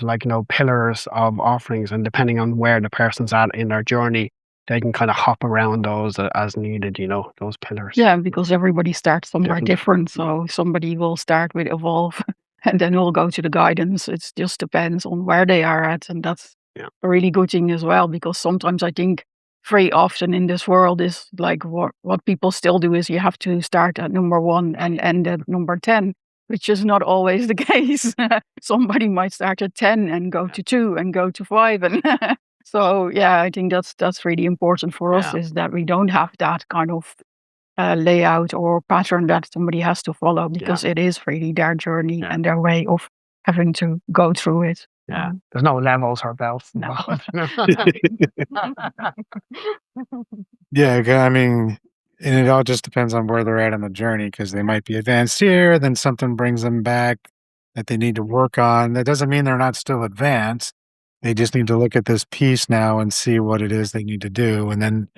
pillars of offerings, and depending on where the person's at in their journey, they can kind of hop around those as needed, those pillars. Yeah, because everybody starts somewhere different. So somebody will start with evolve and then we'll go to the guidance. It just depends on where they are at. And that's a really good thing as well, because sometimes I think very often in this world is like what people still do is you have to start at number 1 and end at number 10, which is not always the case. Somebody might start at 10 and go to 2 and go to 5. And so, I think that's really important for us, is that we don't have that kind of layout or pattern that somebody has to follow, because it is really their journey and their way of having to go through it. Yeah, there's no levels or belts. No. Yeah, I mean, and it all just depends on where they're at on the journey, because they might be advanced here, then something brings them back that they need to work on. That doesn't mean they're not still advanced. They just need to look at this piece now and see what it is they need to do, and then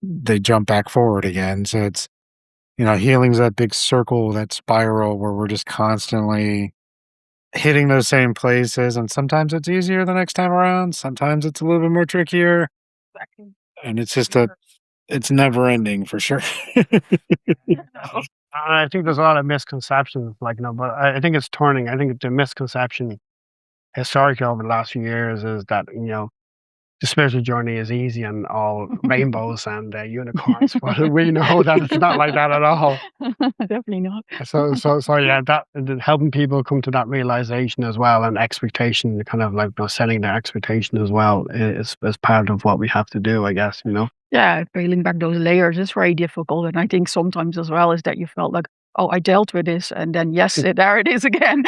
they jump back forward again. So it's, healing's that big circle, that spiral where we're just constantly hitting those same places, and sometimes it's easier the next time around. Sometimes it's a little bit more trickier, and it's just it's never ending for sure. I think there's a lot of misconceptions, but I think it's turning. I think the misconception historically over the last few years is that, the spiritual journey is easy and all rainbows and unicorns, but we know that it's not like that at all. Definitely not. So that helping people come to that realization as well, and expectation, kind of setting their expectation as well, is part of what we have to do, I guess. Yeah, peeling back those layers is very difficult, and I think sometimes as well is that you felt like, oh, I dealt with this, and then there it is again,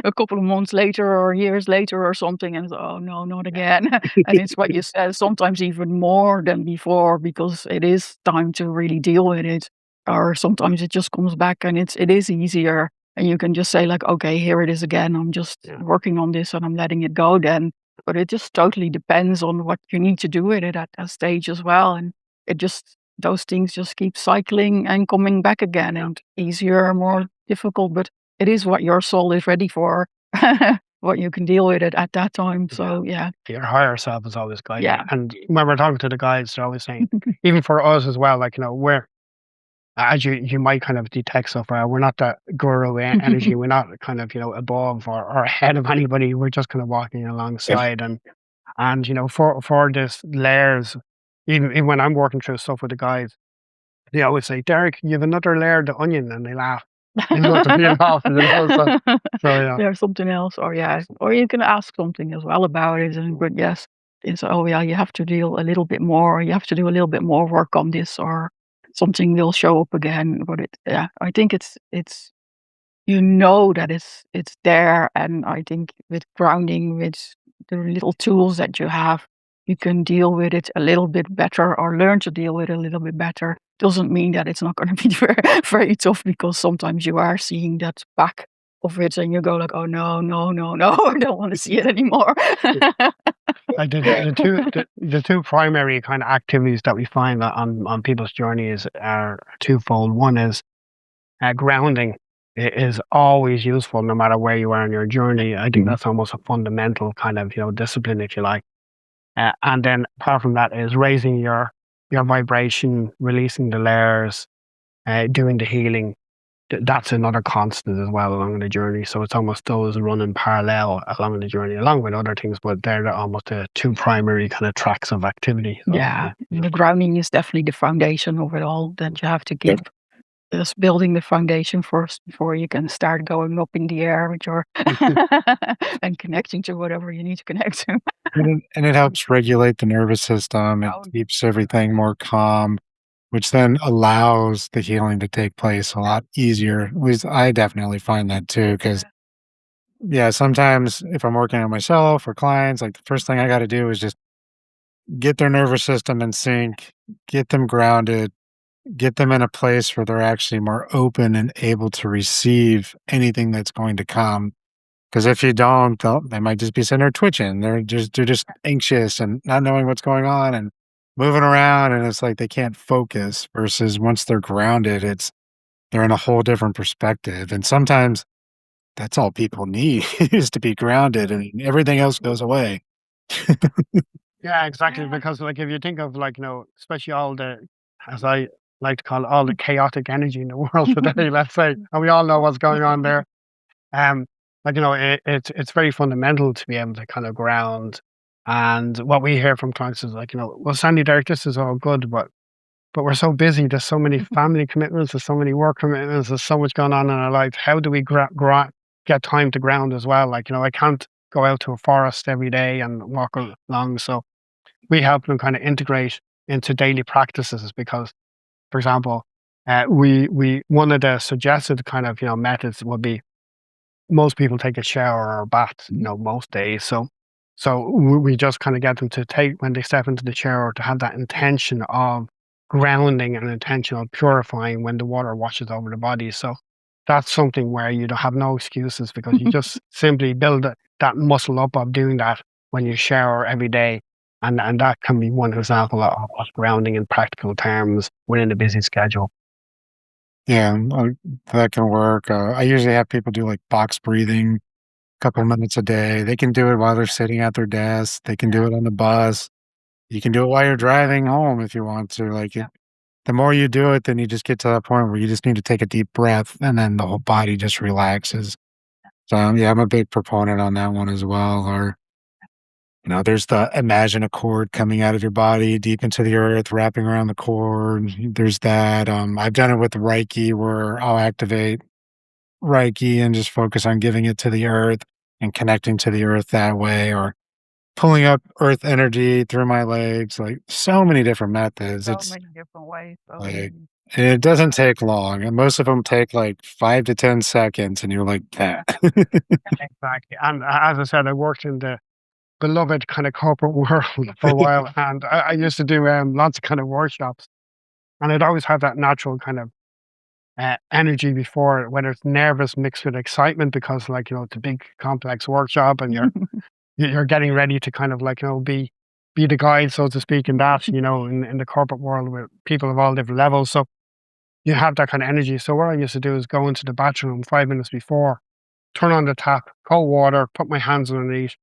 a couple of months later or years later or something, and oh no, not again. And it's what you said, sometimes even more than before, because it is time to really deal with it. Or sometimes it just comes back and it is easier, and you can just say like, okay, here it is again. I'm just working on this and I'm letting it go then. But it just totally depends on what you need to do with it at that stage as well, and those things just keep cycling and coming back again, and easier, more difficult, but it is what your soul is ready for, what you can deal with it at that time. So, Your higher self is always guiding. Yeah. And when we're talking to the guides, they're always saying, even for us as well, we're, as you might kind of detect so far, we're not that guru energy. We're not kind of, above or ahead of anybody. We're just kind of walking alongside. And for this layers, even when I'm working through stuff with the guys, they always say, Derek, you have another layer of the onion, and they laugh. You know, to peel off, so There's something else, or you can ask something as well about it. But yes, it's you have to deal a little bit more, or you have to do a little bit more work on this, or something will show up again. But I think it's that it's there, and I think with grounding, with the little tools that you have, you can deal with it a little bit better, or learn to deal with it a little bit better. Doesn't mean that it's not going to be very, very tough, because sometimes you are seeing that back of it and you go like, oh no, I don't want to see it anymore. Like the two primary kind of activities that we find on people's journeys are twofold. One is grounding is always useful no matter where you are in your journey. I think that's almost a fundamental kind of discipline, if you like. And then apart from that is raising your vibration, releasing the layers, doing the healing. That's another constant as well along the journey. So it's almost those running parallel along the journey, along with other things, but they're almost the two primary kind of tracks of activity. So, the grounding is definitely the foundation of it all that you have to keep. just building the foundation first before you can start going up in the air with your and connecting to whatever you need to connect to. And it helps regulate the nervous system. It Oh, keeps everything more calm, which then allows the healing to take place a lot easier. At least I definitely find that too. Because, yeah, sometimes if I'm working on myself or clients, like the first thing I got to do is just get their nervous system in sync, get them grounded, get them in a place where they're actually more open and able to receive anything that's going to come. Because if you don't, they might just be sitting there twitching. They're just anxious and not knowing what's going on and moving around, and it's like they can't focus. Versus once they're grounded, they're in a whole different perspective. And sometimes that's all people need is to be grounded, and everything else goes away. Yeah, exactly. yeah. Because like if you think of like, especially all the, as I like to call it, all the chaotic energy in the world today, let's say, and we all know what's going on there. Um, like it's very fundamental to be able to kind of ground. And what we hear from clients is like, well, Sandy, Derek, this is all good, but we're so busy. There's so many family commitments. There's so many work commitments. There's so much going on in our life. How do we get time to ground as well? Like, I can't go out to a forest every day and walk along. So we help them kind of integrate into daily practices because, for example, we one of the suggested kind of methods would be most people take a shower or bath most days. So we just kind of get them to take when they step into the shower to have that intention of grounding and intention of purifying when the water washes over the body. So that's something where you don't have no excuses because you just simply build that muscle up of doing that when you shower every day. And that can be one example of grounding in practical terms within a busy schedule. Yeah, that can work. I usually have people do like box breathing, a couple minutes a day. They can do it while they're sitting at their desk. They can do it on the bus. You can do it while you're driving home if you want to. Like the more you do it, then you just get to that point where you just need to take a deep breath, and then the whole body just relaxes. So yeah, I'm a big proponent on that one as well. Or there's the imagine a cord coming out of your body deep into the earth, wrapping around the cord. There's that. I've done it with Reiki where I'll activate Reiki and just focus on giving it to the earth and connecting to the earth that way, or pulling up earth energy through my legs, like so many different methods. So It's many different ways. So like, many. and it doesn't take long. And most of them take like 5 to 10 seconds and you're like that. Exactly. And as I said, I worked in the beloved kind of corporate world for a while, and I used to do lots of kind of workshops, and I'd always have that natural kind of energy before it, whether it's nervous mixed with excitement because like it's a big complex workshop and you're getting ready to kind of like be the guide, so to speak, in that in the corporate world with people of all different levels. So you have that kind of energy. So what I used to do is go into the bathroom 5 minutes before, turn on the tap, cold water, put my hands underneath,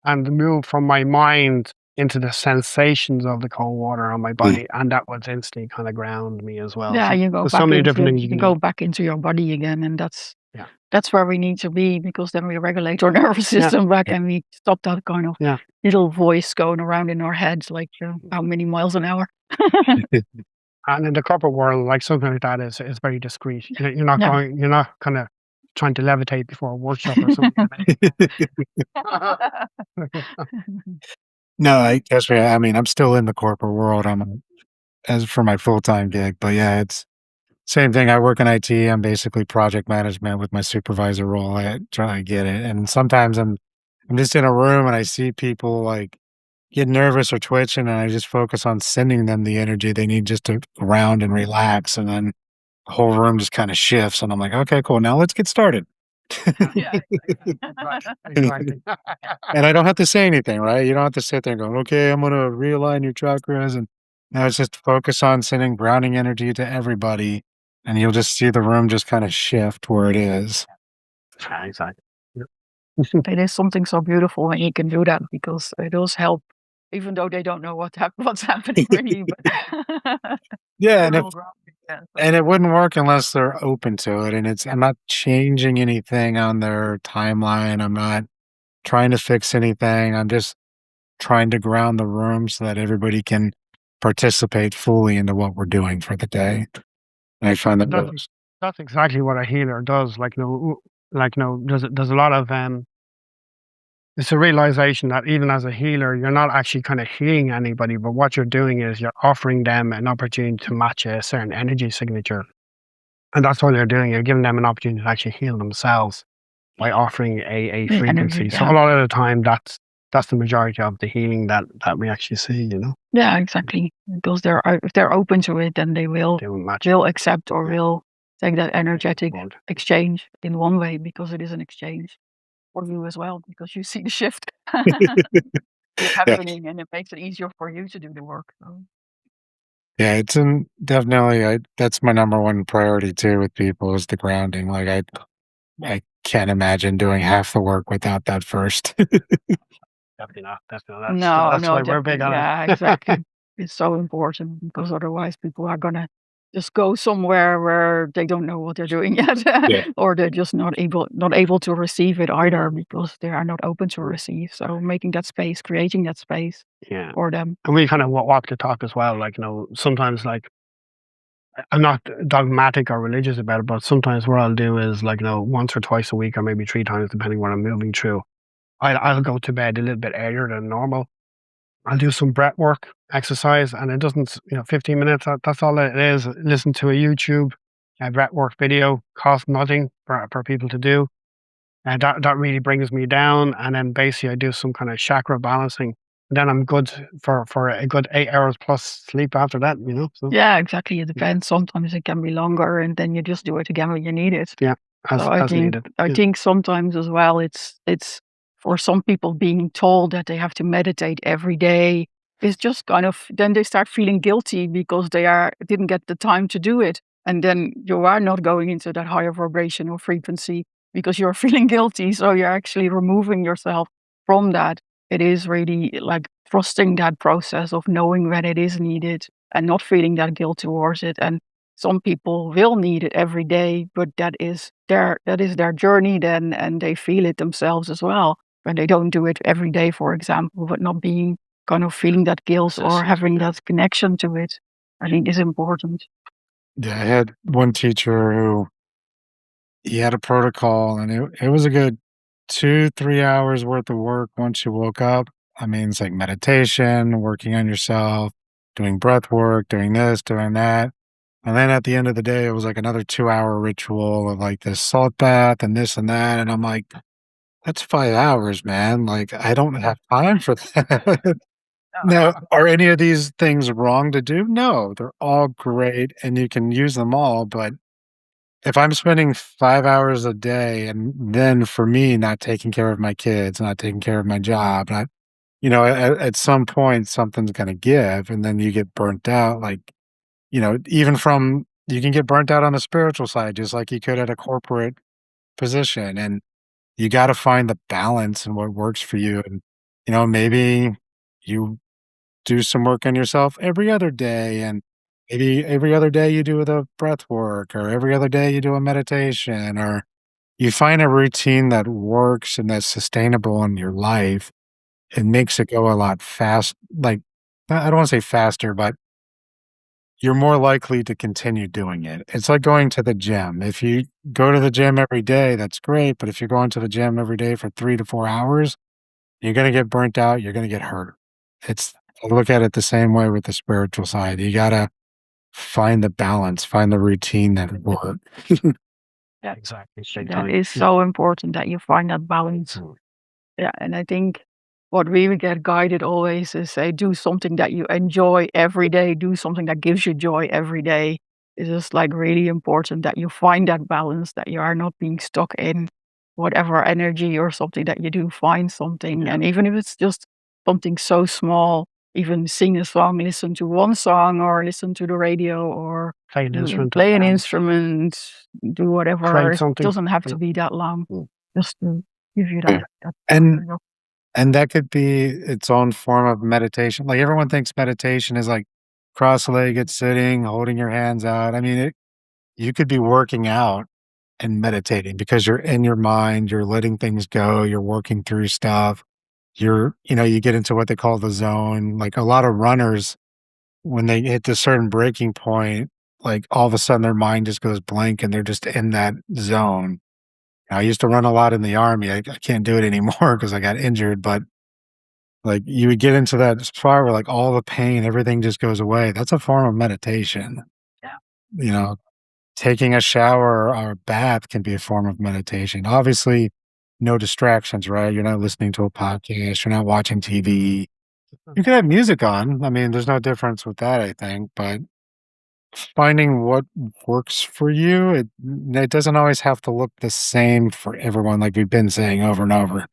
and move from my mind into the sensations of the cold water on my body, and that would instantly kind of ground me as well. Yeah, So you go there's so back many into different things you you can go do. back into your body again, and that's Yeah. that's where we need to be because then we regulate our nervous Yeah. system back and we stop that kind of Yeah. little voice going around in our heads like how many miles an hour. And in the corporate world, like something like that is very discreet. You're not Yeah. you're not kind of trying to levitate before a workshop or something. No, I mean, I'm still in the corporate world. As for my full-time gig, but yeah, it's same thing. I work in IT. I'm basically project management with my supervisor role. I try to get it. And sometimes I'm just in a room and I see people like get nervous or twitching, and I just focus on sending them the energy they need just to ground and relax. And then the whole room just kind of shifts. And I'm like, okay, cool. Now let's get started. Yeah. Exactly. And I don't have to say anything, right? You don't have to sit there and go, okay, I'm going to realign your chakras. And now it's just focus on sending grounding energy to everybody. And you'll just see the room just kind of shift where it is. Exactly. Yep. It is something so beautiful when you can do that because it does help, even though they don't know what's happening really. But Yeah. they're all grounded, yeah, so And it wouldn't work unless they're open to it. And I'm not changing anything on their timeline. I'm not trying to fix anything. I'm just trying to ground the room so that everybody can participate fully into what we're doing for the day. I find that That's most. that's exactly what a healer does. There's a lot of it's a realization that even as a healer, you're not actually kind of healing anybody, but what you're doing is you're offering them an opportunity to match a certain energy signature. And that's what you're doing. You're giving them an opportunity to actually heal themselves by offering a The energy, frequency. So a yeah. lot of the time that's the majority of the healing that we actually see, Yeah, exactly. Because if they're open to it, then they will match. will accept or Yeah. will take that energetic Won't. exchange in one way, because it is an exchange for you as well, because you see the shift Yeah, happening, and it makes it easier for you to do the work. So, yeah, it's definitely. That's my number one priority too with people is the grounding. Like I can't imagine doing half the work without that first. Definitely not. Definitely no, that's no, why we're big definitely, on it. yeah, exactly. It's so important, because otherwise people are gonna just go somewhere where they don't know what they're doing yet, Yeah, or they're just not able to receive it either, because they are not open to receive. So making that space, creating that space Yeah. for them. And we kind of walk the talk as well. Sometimes I'm not dogmatic or religious about it, but sometimes what I'll do is once or twice a week or maybe 3 times, depending what I'm moving through. I'll go to bed a little bit earlier than normal. I'll do some breath work, exercise, and it doesn't, 15 minutes. That's all it is. Listen to a YouTube breath work video, cost nothing for people to do. And that really brings me down. And then basically I do some kind of chakra balancing. And then I'm good for a good 8 hours plus sleep after that. So Yeah, exactly. It depends. Sometimes it can be longer, and then you just do it again when you need it. yeah, So as needed. I Yeah. think sometimes as well, it's for some people being told that they have to meditate every day is just kind of, then they start feeling guilty because didn't get the time to do it, and then you are not going into that higher vibration or frequency because you're feeling guilty. So you're actually removing yourself from that. It is really like trusting that process of knowing when it is needed and not feeling that guilt towards it. And some people will need it every day, but that is their journey then, and they feel it themselves as well when they don't do it every day, for example, but not being kind of feeling that guilt or having that connection to it. I think is important. yeah. I had one teacher who he had a protocol, and it was a good 2 3 hours worth of work once you woke up. I mean, it's like meditation, working on yourself, doing breath work, doing this, doing that. And then at the end of the day, it was like another 2 hour ritual of like this salt bath and this and that. And I'm like, that's 5 hours, man. Like, I don't have time for that. Now, are any of these things wrong to do? No, they're all great and you can use them all. But if I'm spending 5 hours a day and then for me, not taking care of my kids, not taking care of my job, not, at some point, something's going to give and then you get burnt out. Like, even from you can get burnt out on the spiritual side just like you could at a corporate position, and you gotta find the balance and what works for you, and, maybe you do some work on yourself every other day, and maybe every other day you do the breath work, or every other day you do a meditation, or you find a routine that works and that's sustainable in your life. It makes it go a lot fast like, I don't wanna say faster, but you're more likely to continue doing it. It's like going to the gym. If you go to the gym every day, that's great. But if you're going to the gym every day for 3 to 4 hours, you're going to get burnt out. You're going to get hurt. It's, I look at it the same way with the spiritual side. You got to find the balance, find the routine that works. Yeah, Exactly. that is so important that you find that balance. Yeah, and I think what we get guided always is say, do something that you enjoy every day, do something that gives you joy every day. It's just like really important that you find that balance, that you are not being stuck in whatever energy or something that you do. Find something, and even if it's just something so small, even sing a song, listen to one song, or listen to the radio, or Play an instrument. play an instrument, do whatever. Create It something. doesn't have to be that long. Just to give you Yeah. that And and that could be its own form of meditation. Like everyone thinks meditation is like cross-legged sitting, holding your hands out. I mean, you could be working out and meditating because you're in your mind, you're letting things go, you're working through stuff. You get into what they call the zone. Like a lot of runners, when they hit this certain breaking point, like all of a sudden their mind just goes blank and they're just in that zone. I used to run a lot in the army. I can't do it anymore because I got injured, but like you would get into that spot where like all the pain, everything just goes away. That's a form of meditation. Yeah. You know, taking a shower or a bath can be a form of meditation. Obviously, no distractions, right? You're not listening to a podcast, you're not watching TV. You can have music on. I mean, there's no difference with that, I think, but finding what works for you, it doesn't always have to look the same for everyone, like we've been saying over and over.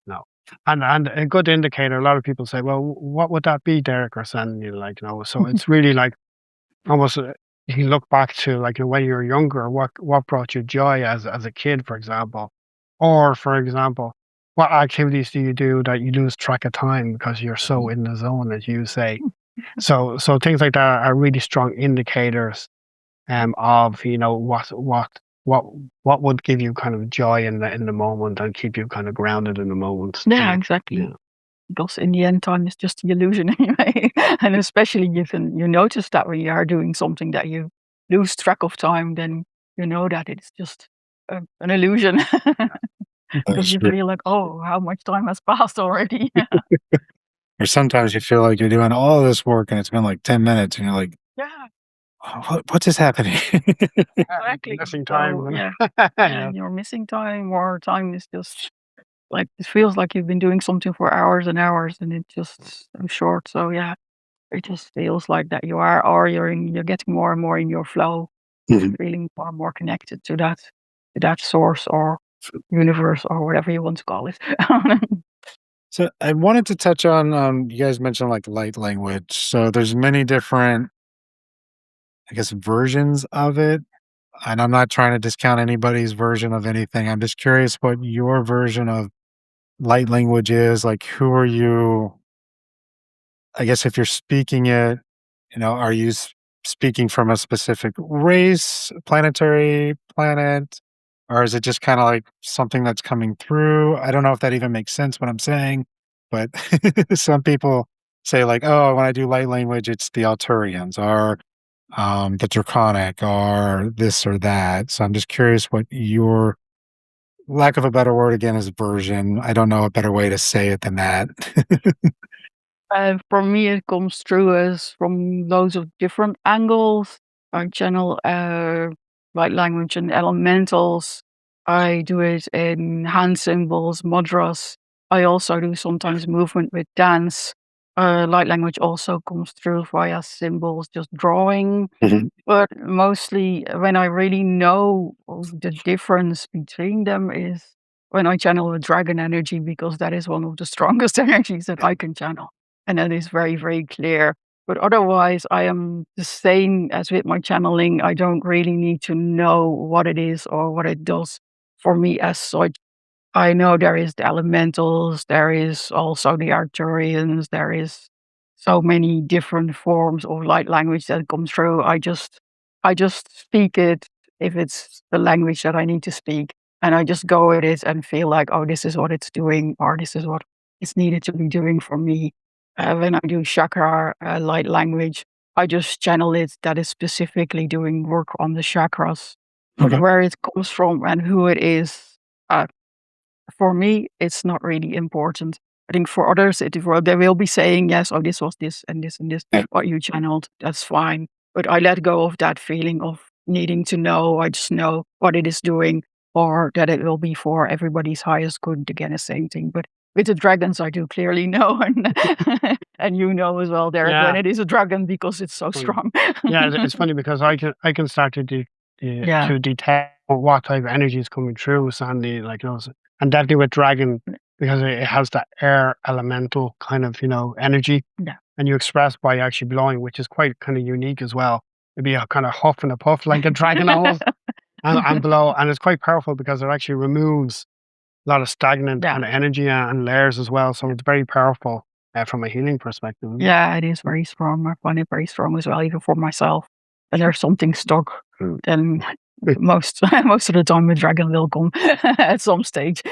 No. And a good indicator, a lot of people say, well, what would that be, Derek or Sandy? Like, so it's really like almost you can look back to like when you were younger, what brought you joy as a kid, for example, or for example, what activities do you do that you lose track of time because you're so in the zone, as you say. So things like that are really strong indicators of what would give you kind of joy in the moment and keep you kind of grounded in the moment. Yeah, exactly. Yeah. Because in the end, time is just the illusion anyway. And especially you notice that when you are doing something that you lose track of time, then you know that it's just an illusion. Because you feel like, oh, how much time has passed already? Or sometimes you feel like you're doing all this work and it's been like 10 minutes and you're like, Yeah, oh, what is happening? exactly. Missing So, time. yeah, Yeah. and you're missing time, or time is just like it feels like you've been doing something for hours and hours, and it's just so short. So yeah, it just feels like that you are, or you're getting more and more in your flow, Mhm. feeling more and more connected to that source or universe or whatever you want to call it. So I wanted to touch on, you guys mentioned like light language. So there's many different, I guess, versions of it. And I'm not trying to discount anybody's version of anything. I'm just curious what your version of light language is. Like, who are you? I guess if you're speaking it, are you speaking from a specific race, planetary planet, or is it just kind of like something that's coming through? I don't know if that even makes sense what I'm saying, but some people say like, oh, when I do light language, it's the Alturians or the Draconic or this or that. So I'm just curious what your lack of a better word again is version. I don't know a better way to say it than that. For me, it comes through as from loads of different angles. I channel light language and elementals. I do it in hand symbols, mudras. I also do sometimes movement with dance. Light language also comes through via symbols, just drawing. Mhm. But mostly when I really know the difference between them is when I channel the dragon energy, because that is one of the strongest energies that I can channel. And that is very, very clear. But otherwise, I am the same as with my channeling. I don't really need to know what it is or what it does for me as such. I know there is the elementals, there is also the Arcturians, there is so many different forms of light language that come through. I just speak it if it's the language that I need to speak. And I just go with it and feel like, oh, this is what it's doing, or this is what it's needed to be doing for me. When I do chakra light language, I just channel it that is specifically doing work on the chakras. But Okay. where it comes from and who it is, uh, for me, it's not really important. I think for others, they will be saying, yes, oh, this was this and this and this, Yeah. what you channeled. That's fine. But I let go of that feeling of needing to know. I just know what it is doing, or that it will be for everybody's highest good. Again, the same thing. But with the dragons, I do clearly know. And, and you know as well, Derek, when Yeah. it is a dragon because it's so Funny. strong. Yeah, it's funny because I can start Yeah. to detect what type of energy is coming through Sandy, like those, and definitely with dragon because it has that air elemental kind of energy, Yeah. and you express by actually blowing, which is quite kind of unique as well. It'd be a kind of huff and a puff like a dragon almost, and blow, and it's quite powerful because it actually removes a lot of stagnant Yeah. kind of energy and layers as well. So it's very powerful from a healing perspective. Yeah, it is very strong. I find it very strong as well, even for myself. When there's something stuck, then most most of the time the dragon will come at some stage.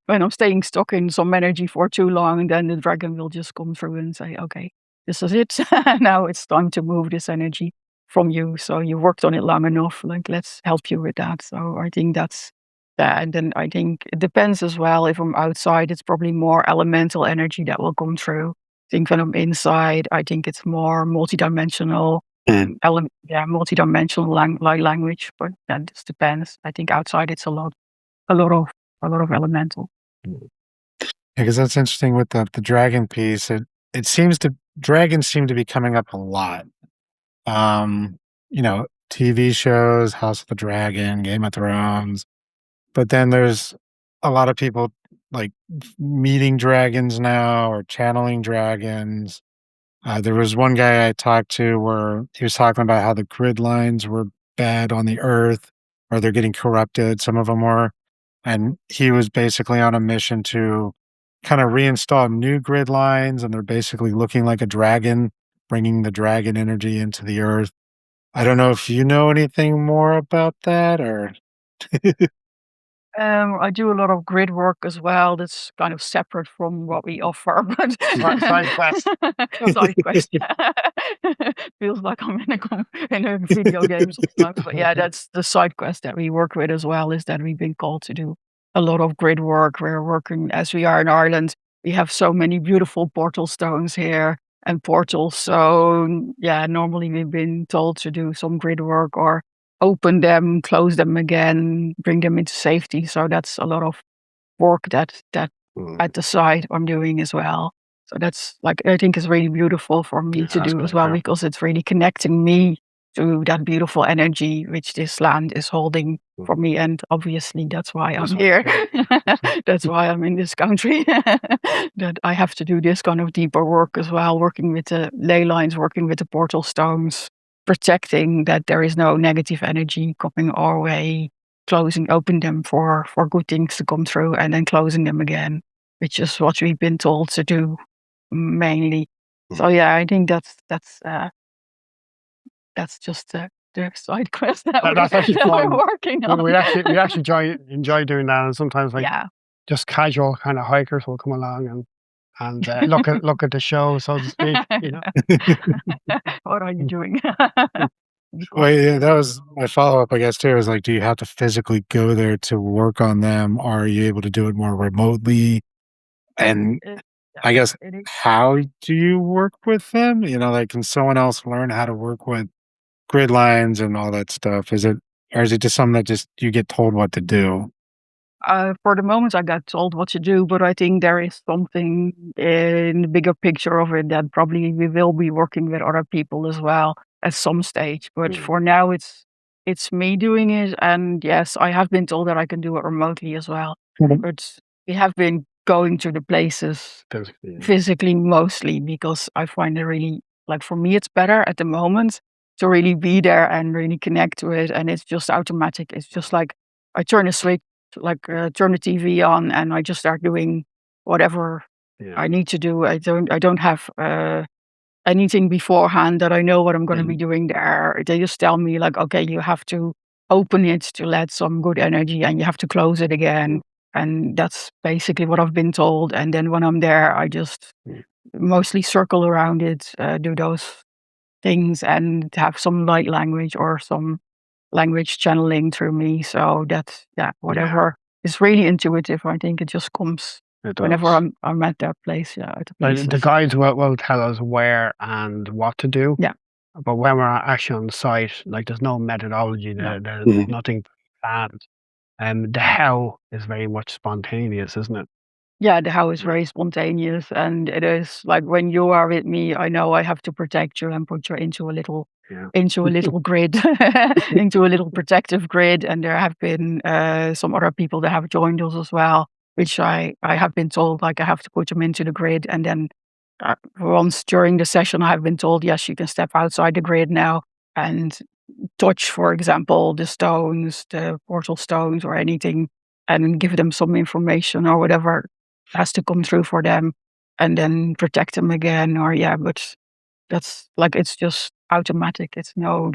When I'm staying stuck in some energy for too long, then the dragon will just come through and say, okay, this is it. Now it's time to move this energy. from you. So you worked on it long enough. Like, let's help you with that. So I think that's that. And then I think it depends as well. If I'm outside, it's probably more elemental energy that will come through. I think when I'm inside, I think it's more multidimensional multidimensional language, but that just depends. I think outside it's a lot of, a lot of elemental. Because that's interesting with the dragon piece. It seems to dragons seem to be coming up a lot. TV shows, House of the Dragon, Game of Thrones. But then there's a lot of people like meeting dragons now or channeling dragons. There was one guy I talked to where he was talking about how the grid lines were bad on the earth or they're getting corrupted. Some of them were. And he was basically on a mission to kind of reinstall new grid lines. And they're basically looking like a dragon, bringing the dragon energy into the earth. I don't know if you know anything more about that or. I do a lot of grid work as well. That's kind of separate from what we offer, but Side quest. side quest. Feels like I'm in a video game sometimes. But yeah, that's the side quest that we work with as well. Is that we've been called to do a lot of grid work. We're working as we are in Ireland. We have so many beautiful portal stones here and portals. So yeah, normally we've been told to do some grid work or open them, close them again, bring them into safety. So that's a lot of work that at the side I'm doing as well. So that's like I think is really beautiful for me to that's do as good, well yeah. because it's really connecting me to that beautiful energy which this land is holding for me. And obviously that's why I'm here. That's why I'm in this country. That I have to do this kind of deeper work as well, working with the ley lines, working with the portal stones, protecting that there is no negative energy coming our way, open them for good things to come through, and then closing them again, which is what we've been told to do mainly. So yeah, I think that's just the side quest that That's actually that we're fun. working on. We actually enjoy doing that, and sometimes like Yeah. just casual kind of hikers will come along and look at the show, so to speak. What are you doing? Well, yeah, that was my follow-up, I guess, too, is like, do you have to physically go there to work on them? Or are you able to do it more remotely? And Yeah, I guess, it is. how do you work with them? Like, can someone else learn how to work with grid lines and all that stuff? Or is it just something that just you get told what to do? For the moment, I got told what to do, but I think there is something in the bigger picture of it that probably we will be working with other people as well at some stage. But for now, it's me doing it, and yes, I have been told that I can do it remotely as well. Mhm. But we have been going to the places physically mostly because I find it really like for me, it's better at the moment to really be there and really connect to it, and it's just automatic. It's just like I turn a switch turn the TV on and I just start doing whatever I need to do. I don't have anything beforehand that I know what I'm going to be doing there. They just tell me like, okay, you have to open it to let some good energy and you have to close it again. And that's basically what I've been told. And then when I'm there, I just mostly circle around it, do those things and have some light language or some language channeling through me. So that's whatever. It's really intuitive. I think it just comes whenever I'm at that place. Yeah, at the Like the places. guides will tell us where and what to do. Yeah. But when we're actually on site, like there's no methodology there. No. There's nothing planned. The how is very much spontaneous, isn't it? Yeah, the how is very spontaneous, and it is like when you are with me, I know I have to protect you and put you into a little grid, into a little protective grid. And there have been some other people that have joined us as well, which I have been told like I have to put them into the grid, and then once during the session I have been told yes, you can step outside the grid now and touch, for example, the stones, the portal stones, or anything, and give them some information or whatever has to come through for them, and then protect them again. Or but that's like it's just automatic. There's no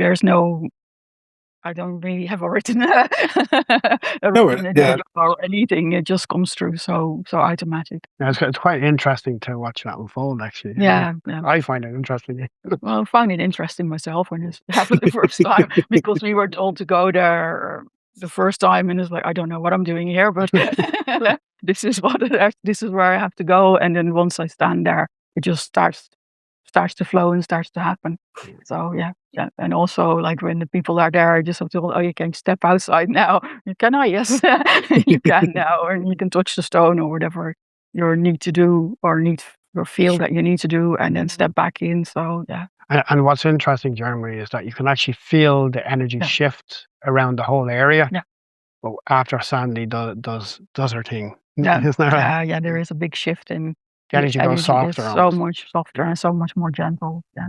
I don't really have a written No, agenda or anything. It just comes through so automatic. Yeah, it's quite interesting to watch that unfold, actually. Yeah. I find it interesting. Well, I found it interesting myself when it happened the first time because we were told to go there the first time, and it's like I don't know what I'm doing here, but this is this is where I have to go. And then once I stand there, it just starts to flow and starts to happen. So yeah. And also like when the people are there, I just have to you can step outside now. Can I? Yes, you can now, or you can touch the stone or whatever you need to do or feel that you need to do, and then step back in. So yeah. And what's interesting, Jeremy, is that you can actually feel the energy shift around the whole area. Yeah. But after Sandy does her thing, Yeah. isn't that right? Yeah, there is a big shift in The energy goes is softer. so almost. much softer and so much more gentle. Yeah.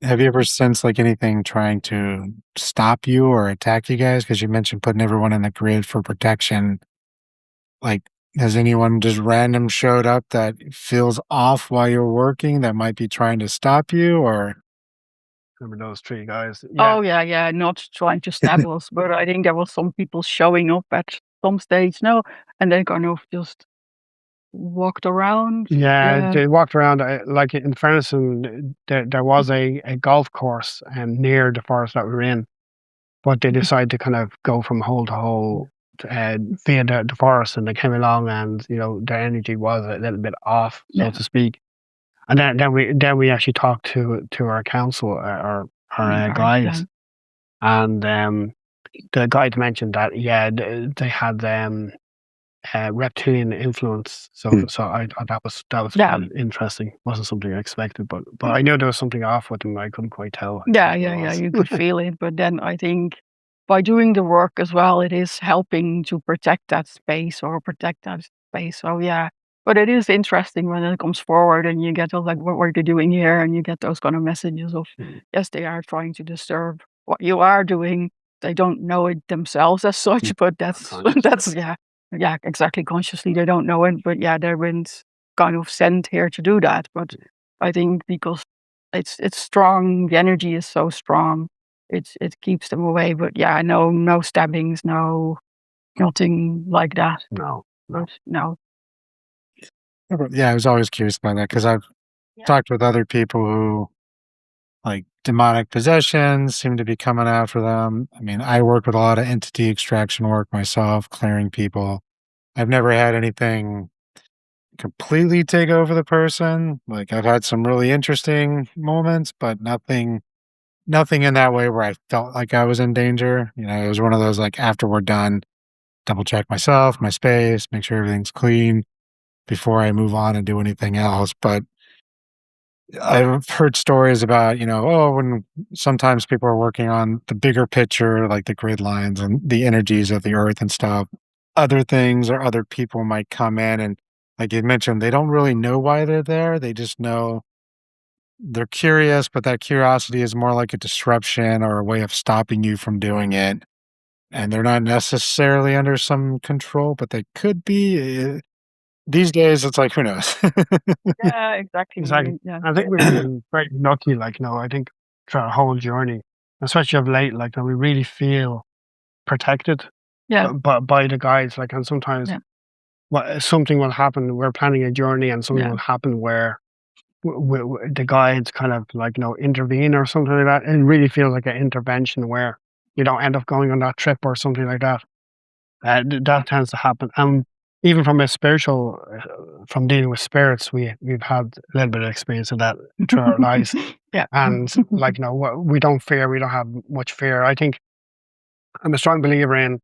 Have you ever sensed like anything trying to stop you or attack you guys? Because you mentioned putting everyone in the grid for protection. Like, has anyone just random showed up that feels off while you're working that might be trying to stop you? Or Remember those three guys? Yeah. Oh yeah, not trying to stab us, but I think there was some people showing up at some stage, no, and they kind of just walked around. Yeah, they walked around. Like in fairness, there was a golf course near the forest that we were in, but they decided to kind of go from hole to hole via the forest, and they came along, and their energy was a little bit off, so to speak. And then we actually talked to our council, our guides, and the guide mentioned that they had reptilian influence. So I thought that was kind of interesting. Wasn't something I expected, but I knew there was something off with them. I couldn't quite tell. Yeah. You could feel it, but then I think by doing the work as well, it is helping to protect that space or protect that space. So yeah, but it is interesting when it comes forward and you get like, what are they doing here? And you get those kind of messages of, yes, they are trying to disturb what you are doing. They don't know it themselves as such, but that's yeah, exactly. Consciously, they don't know it, but yeah, they're been kind of sent here to do that. But I think because it's strong, the energy is so strong, it keeps them away. But yeah, no stabbings, nothing like that. No. No. yeah, I was always curious about that because I've talked with other people who like demonic possessions seem to be coming after them. I mean, I work with a lot of entity extraction work myself, clearing people. I've never had anything completely take over the person. Like I've had some really interesting moments, but nothing in that way where I felt like I was in danger. It was one of those like after we're done, double check myself, my space, make sure everything's clean before I move on and do anything else. But I've heard stories about, when sometimes people are working on the bigger picture, like the grid lines and the energies of the earth and stuff, other things or other people might come in and, like you mentioned, they don't really know why they're there. They just know they're curious, but that curiosity is more like a disruption or a way of stopping you from doing it. And they're not necessarily under some control, but they could be. These days, it's like, who knows? Yeah, exactly. Yeah. I think we've been very lucky. I think throughout our whole journey, especially of late, we really feel protected. Yeah. By the guides. And sometimes something will happen. We're planning a journey, and something will happen where the guides kind of intervene or something like that. It really feels like an intervention where you don't end up going on that trip or something like that. That tends to happen. Even from a spiritual, from dealing with spirits, we've had a little bit of experience of that through our lives. Yeah. And we don't fear. We don't have much fear. I think I'm a strong believer in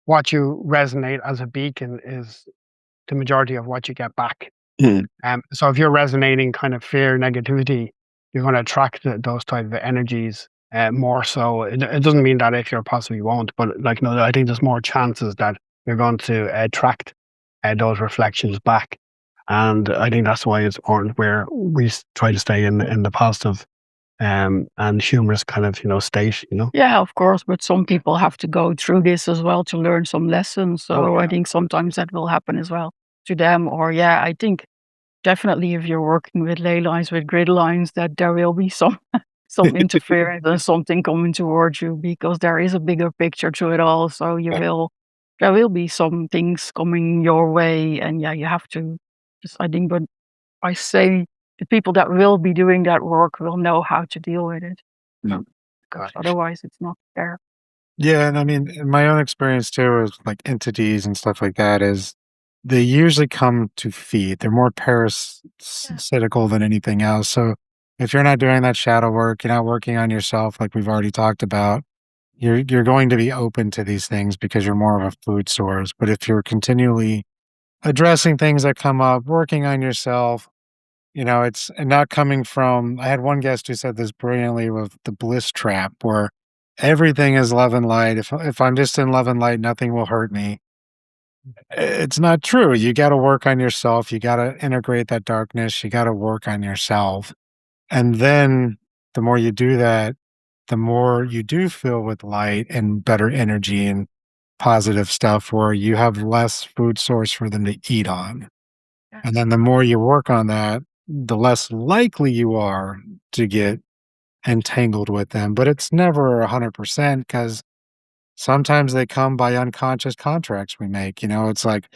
what you resonate as a beacon is the majority of what you get back. So if you're resonating kind of fear, negativity, you're going to attract those type of energies more so. It doesn't mean that if you're possibly won't, but I think there's more chances that you're going to attract those reflections back. And I think that's why it's important where we try to stay in the positive and humorous kind of state. Yeah, of course, but some people have to go through this as well to learn some lessons. So I think sometimes that will happen as well to them. Or I think definitely if you're working with ley lines, with grid lines, that there will be some some interference and something coming towards you, because there is a bigger picture to it all. So there will be some things coming your way, and yeah, you have to just, I think, but I say the people that will be doing that work will know how to deal with it. Yeah. Because otherwise it's not there. Yeah, and I mean, in my own experience too, is like entities and stuff like that, is they usually come to feed. They're more parasitical than anything else. So if you're not doing that shadow work, you're not working on yourself, like we've already talked about, you're going to be open to these things because you're more of a food source. But if you're continually addressing things that come up, working on yourself, it's and not coming from. I had one guest who said this brilliantly with the bliss trap, where everything is love and light. If I'm just in love and light, nothing will hurt me. It's not true. You got to work on yourself. You got to integrate that darkness. You got to work on yourself. And then the more you do that, the more you do fill with light and better energy and positive stuff where you have less food source for them to eat on. And then the more you work on that, the less likely you are to get entangled with them. But it's never 100% because sometimes they come by unconscious contracts we make. It's like,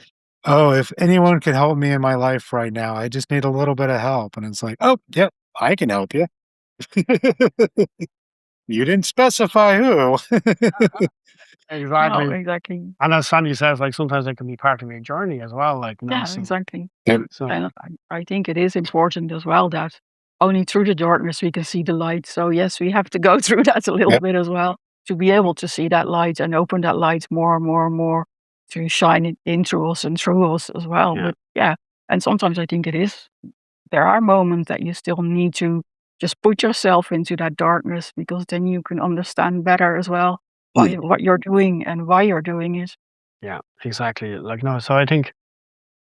oh, if anyone could help me in my life right now, I just need a little bit of help. And it's like, oh, yep, I can help you. You didn't specify who. No, Exactly. exactly. And as Sandy says, like sometimes they can be part of your journey as well. Like, Yeah, so, exactly. Yep. so And I think it is important as well that only through the darkness we can see the light. So yes, we have to go through that a little Yep. bit as well to be able to see that light and open that light more and more and more to shine it into us and through us as well. Yeah. But yeah, and sometimes I think there are moments that you still need to just put yourself into that darkness, because then you can understand better as well what you're doing and why you're doing it. yeah, exactly. Like, no, so I think,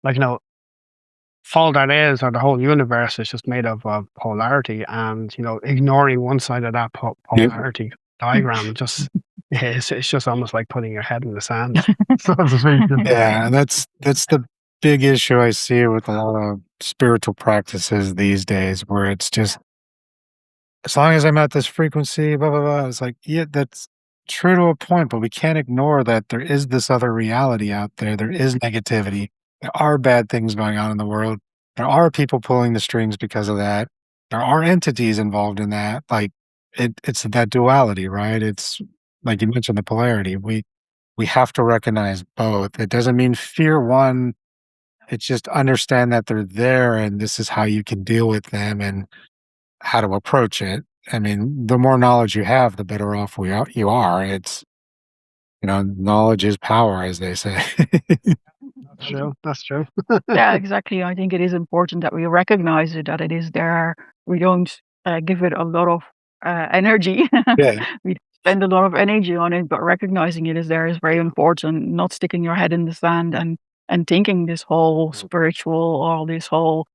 like, all that is, or the whole universe is just made up of polarity, and ignoring one side of that Yep. polarity diagram just it's just almost like putting your head in the sand, so to speak. Yeah, and that's the big issue I see with a lot of spiritual practices these days, where it's just as long as I'm at this frequency, blah blah blah. It's like, yeah, that's true to a point, but we can't ignore that there is this other reality out there. There is negativity. There are bad things going on in the world. There are people pulling the strings because of that. There are entities involved in that. Like it's that duality, right? It's like you mentioned the polarity. We have to recognize both. It doesn't mean fear one. It's just understand that they're there and this is how you can deal with them and how to approach it. I mean, the more knowledge you have, the better off you are. It's, knowledge is power, as they say. That's true. That's true. Yeah, exactly. I think it is important that we recognize it, that it is there. We don't give it a lot of energy. Yeah. We spend a lot of energy on it, but recognizing it is there is very important. Not sticking your head in the sand and thinking this whole spiritual or this whole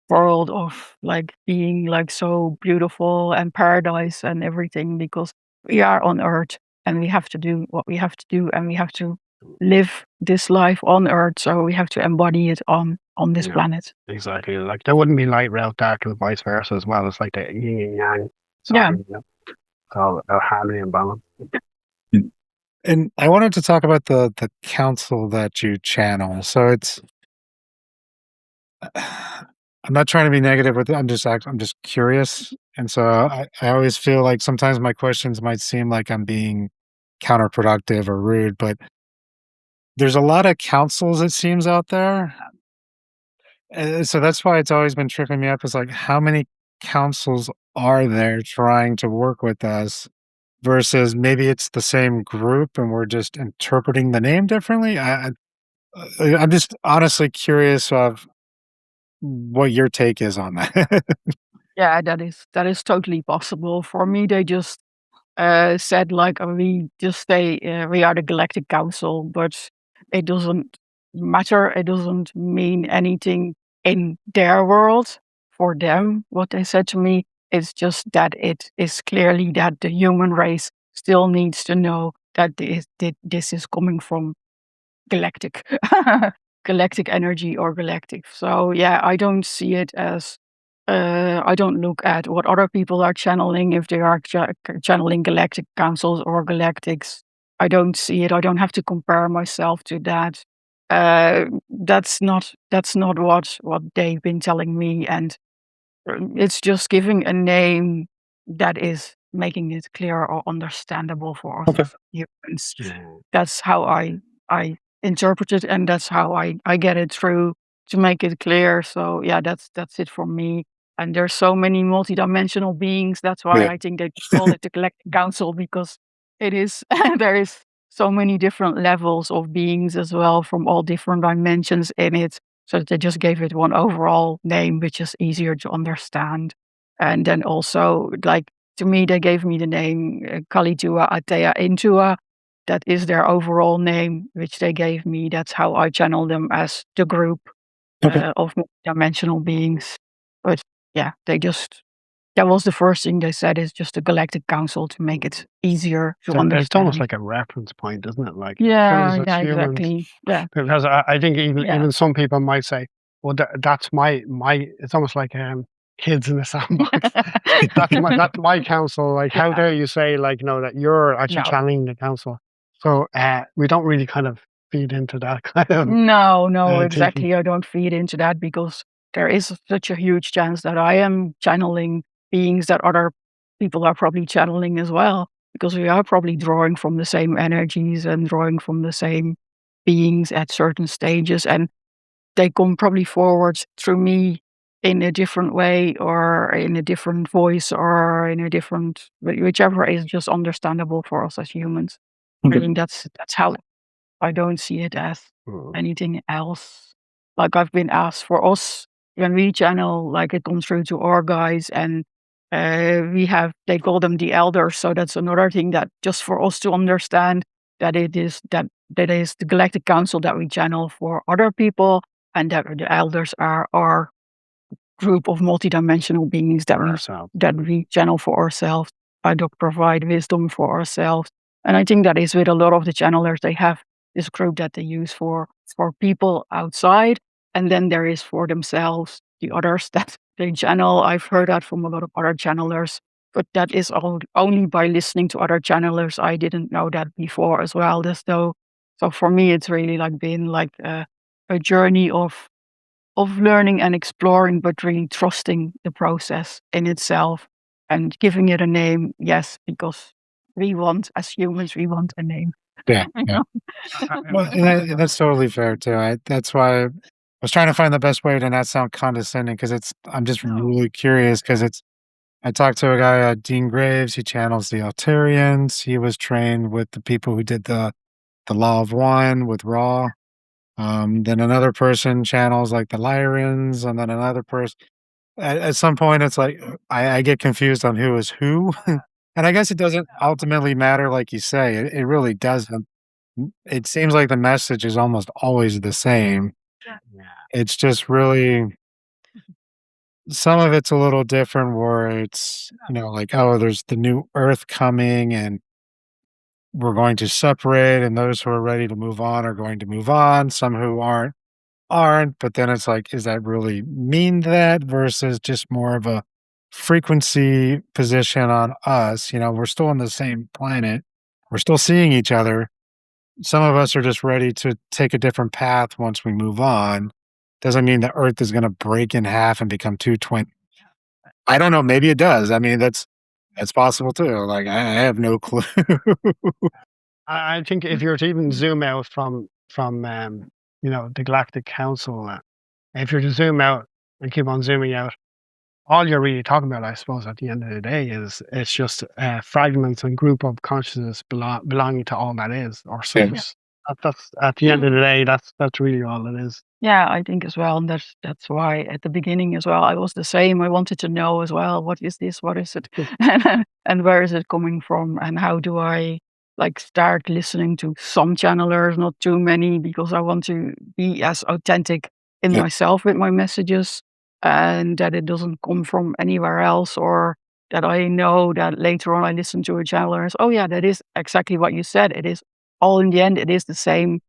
world of like being like so beautiful and paradise and everything, because we are on earth and we have to do what we have to do, and we have to live this life on earth, so we have to embody it on this Yeah. planet. Exactly. Like there wouldn't be light without dark, and vice versa as well. It's like the yin and yang. So, Yeah. it's all about harmony and balance. And I wanted to talk about the counsel that you channel. So it's I'm not trying to be negative with it. I'm just curious. And so I always feel like sometimes my questions might seem like I'm being counterproductive or rude, but there's a lot of counsels it seems out there. So that's why it's always been tripping me up is like how many councils are there trying to work with us versus maybe it's the same group and we're just interpreting the name differently. I'm just honestly curious of what your take is on that. Yeah, that is totally possible. For me, they just said like, we just say we are the Galactic Council, but it doesn't matter. It doesn't mean anything in their world. For them, what they said to me is just that it is clearly that the human race still needs to know that this is coming from galactic, galactic energy or galactic. So yeah, I don't see it as I don't look at what other people are channeling, if they are channeling galactic councils or galactics. I don't see it. I don't have to compare myself to that. That's not what they've been telling me, and it's just giving a name that is making it clear or understandable for us Okay. as humans. Yeah. That's how I interpret it, and that's how I get it through to make it clear. So yeah, that's it for me. And there's so many multidimensional beings. That's why Yeah. I think they call it the Galactic Council, because it is there is so many different levels of beings as well, from all different dimensions in it. So they just gave it one overall name, which is easier to understand. And then also, like, to me, they gave me the name Kalitua Atea Intua. That is their overall name, which they gave me. That's how I channel them as the group Okay. of dimensional beings. But yeah, that was the first thing they said, is just a galactic council to make it easier to So it's almost understand. like a reference point, isn't it? Like, for Yeah, us as yeah, humans, exactly. Yeah, because I think yeah. even some people might say, well, that's my. It's almost like kids in a sandbox. That's my council. Like, how Yeah. dare you say, like, that you're actually No. channeling the council? So we don't really kind of feed into that kind of No, thinking. exactly. I don't feed into that, because there is such a huge chance that I am channeling beings that other people are probably channeling as well, because we are probably drawing from the same energies and drawing from the same beings at certain stages, and they come probably forward through me in a different way, or in a different voice, or in a different whichever is just understandable for us as humans. I Okay. think that's how I don't see it as Mm. anything else. Like, I've been asked for us when we channel, like, it comes through to our guys, and they call them the elders. So that's another thing, that just for us to understand that that is the Galactic Council that we channel for other people, and that the elders are our group of multidimensional beings For ourselves. that we channel for ourselves, to provide wisdom for ourselves. And I think that is with a lot of the channelers. They have this group that they use for people outside, and then there is for themselves the others that they channel. I've heard that from a lot of other channelers, but that is only by listening to other channelers. I didn't know that before as well. So for me, it's really like been like a journey of learning and exploring, but really trusting the process in itself and giving it a name. Yes, because as humans, we want a name. Yeah. Yeah. Well, and that's totally fair too. That's why I was trying to find the best way to not sound condescending, because I'm just really curious, because I talked to a guy, Dean Graves. He channels the Altarians. He was trained with the people who did the Law of One with Raw. Then another person channels like the Lyrans, and then another person. At some point, it's like I get confused on who is who, and I guess it doesn't ultimately matter, like you say. It really doesn't. It seems like the message is almost always the same. Yeah. It's just really some of it's a little different, where it's like, oh, there's the new Earth coming, and we're going to separate, and those who are ready to move on are going to move on. Some who aren't, but then it's like, is that really mean that, versus just more of a frequency position on us? We're still on the same planet. We're still seeing each other. Some of us are just ready to take a different path once we move on. Doesn't mean the Earth is going to break in half and become two twin. I don't know. Maybe it does. I mean, that's possible too. Like, I have no clue. I think if you're to even zoom out from the Galactic Council, if you're to zoom out and keep on zooming out, all you're really talking about, I suppose, at the end of the day, is it's just fragments and group of consciousness belonging to all that is, or Yeah. source. That's at the end of the day, that's really all it is. Yeah, I think as well. And that's why at the beginning as well, I was the same. I wanted to know as well, what is this? What is it? And where is it coming from? And how do I like start listening to some channelers, not too many, because I want to be as authentic in Yeah. myself with my messages, and that it doesn't come from anywhere else, or that I know that later on I listen to a channeler and say, oh yeah, that is exactly what you said. It is all in the end, it is the same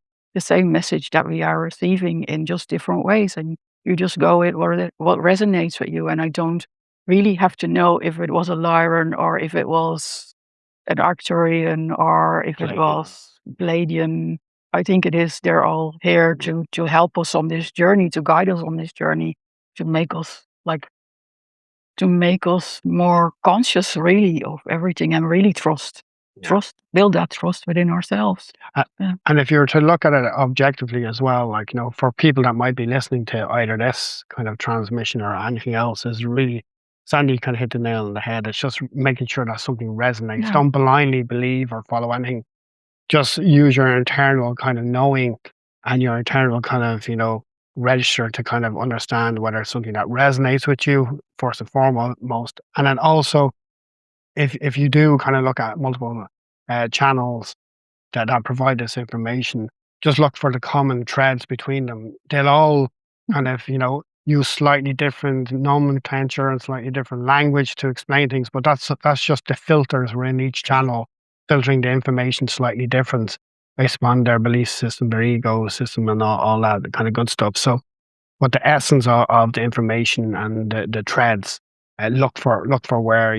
message that we are receiving in just different ways. And You just go with what resonates with you, and I don't really have to know if it was a Lyran or if it was an Arcturian or if it was Bladian. I think it is. They're all here to help us on this journey, to guide us on this journey, to make us more conscious, really, of everything, and really build that trust within ourselves. And if you were to look at it objectively as well, like, for people that might be listening to either this kind of transmission or anything else, is really, Sandy kind of hit the nail on the head. It's just making sure that something resonates. Yeah. Don't blindly believe or follow anything. Just use your internal kind of knowing and your internal kind of, register to kind of understand whether it's something that resonates with you first and foremost. And then also, if you do kind of look at multiple channels that provide this information, just look for the common threads between them. They'll all kind of, use slightly different nomenclature and slightly different language to explain things, but that's just the filters within each channel, filtering the information slightly different based upon their belief system, their ego system, and all that kind of good stuff. So, but the essence of the information and the threads, look for where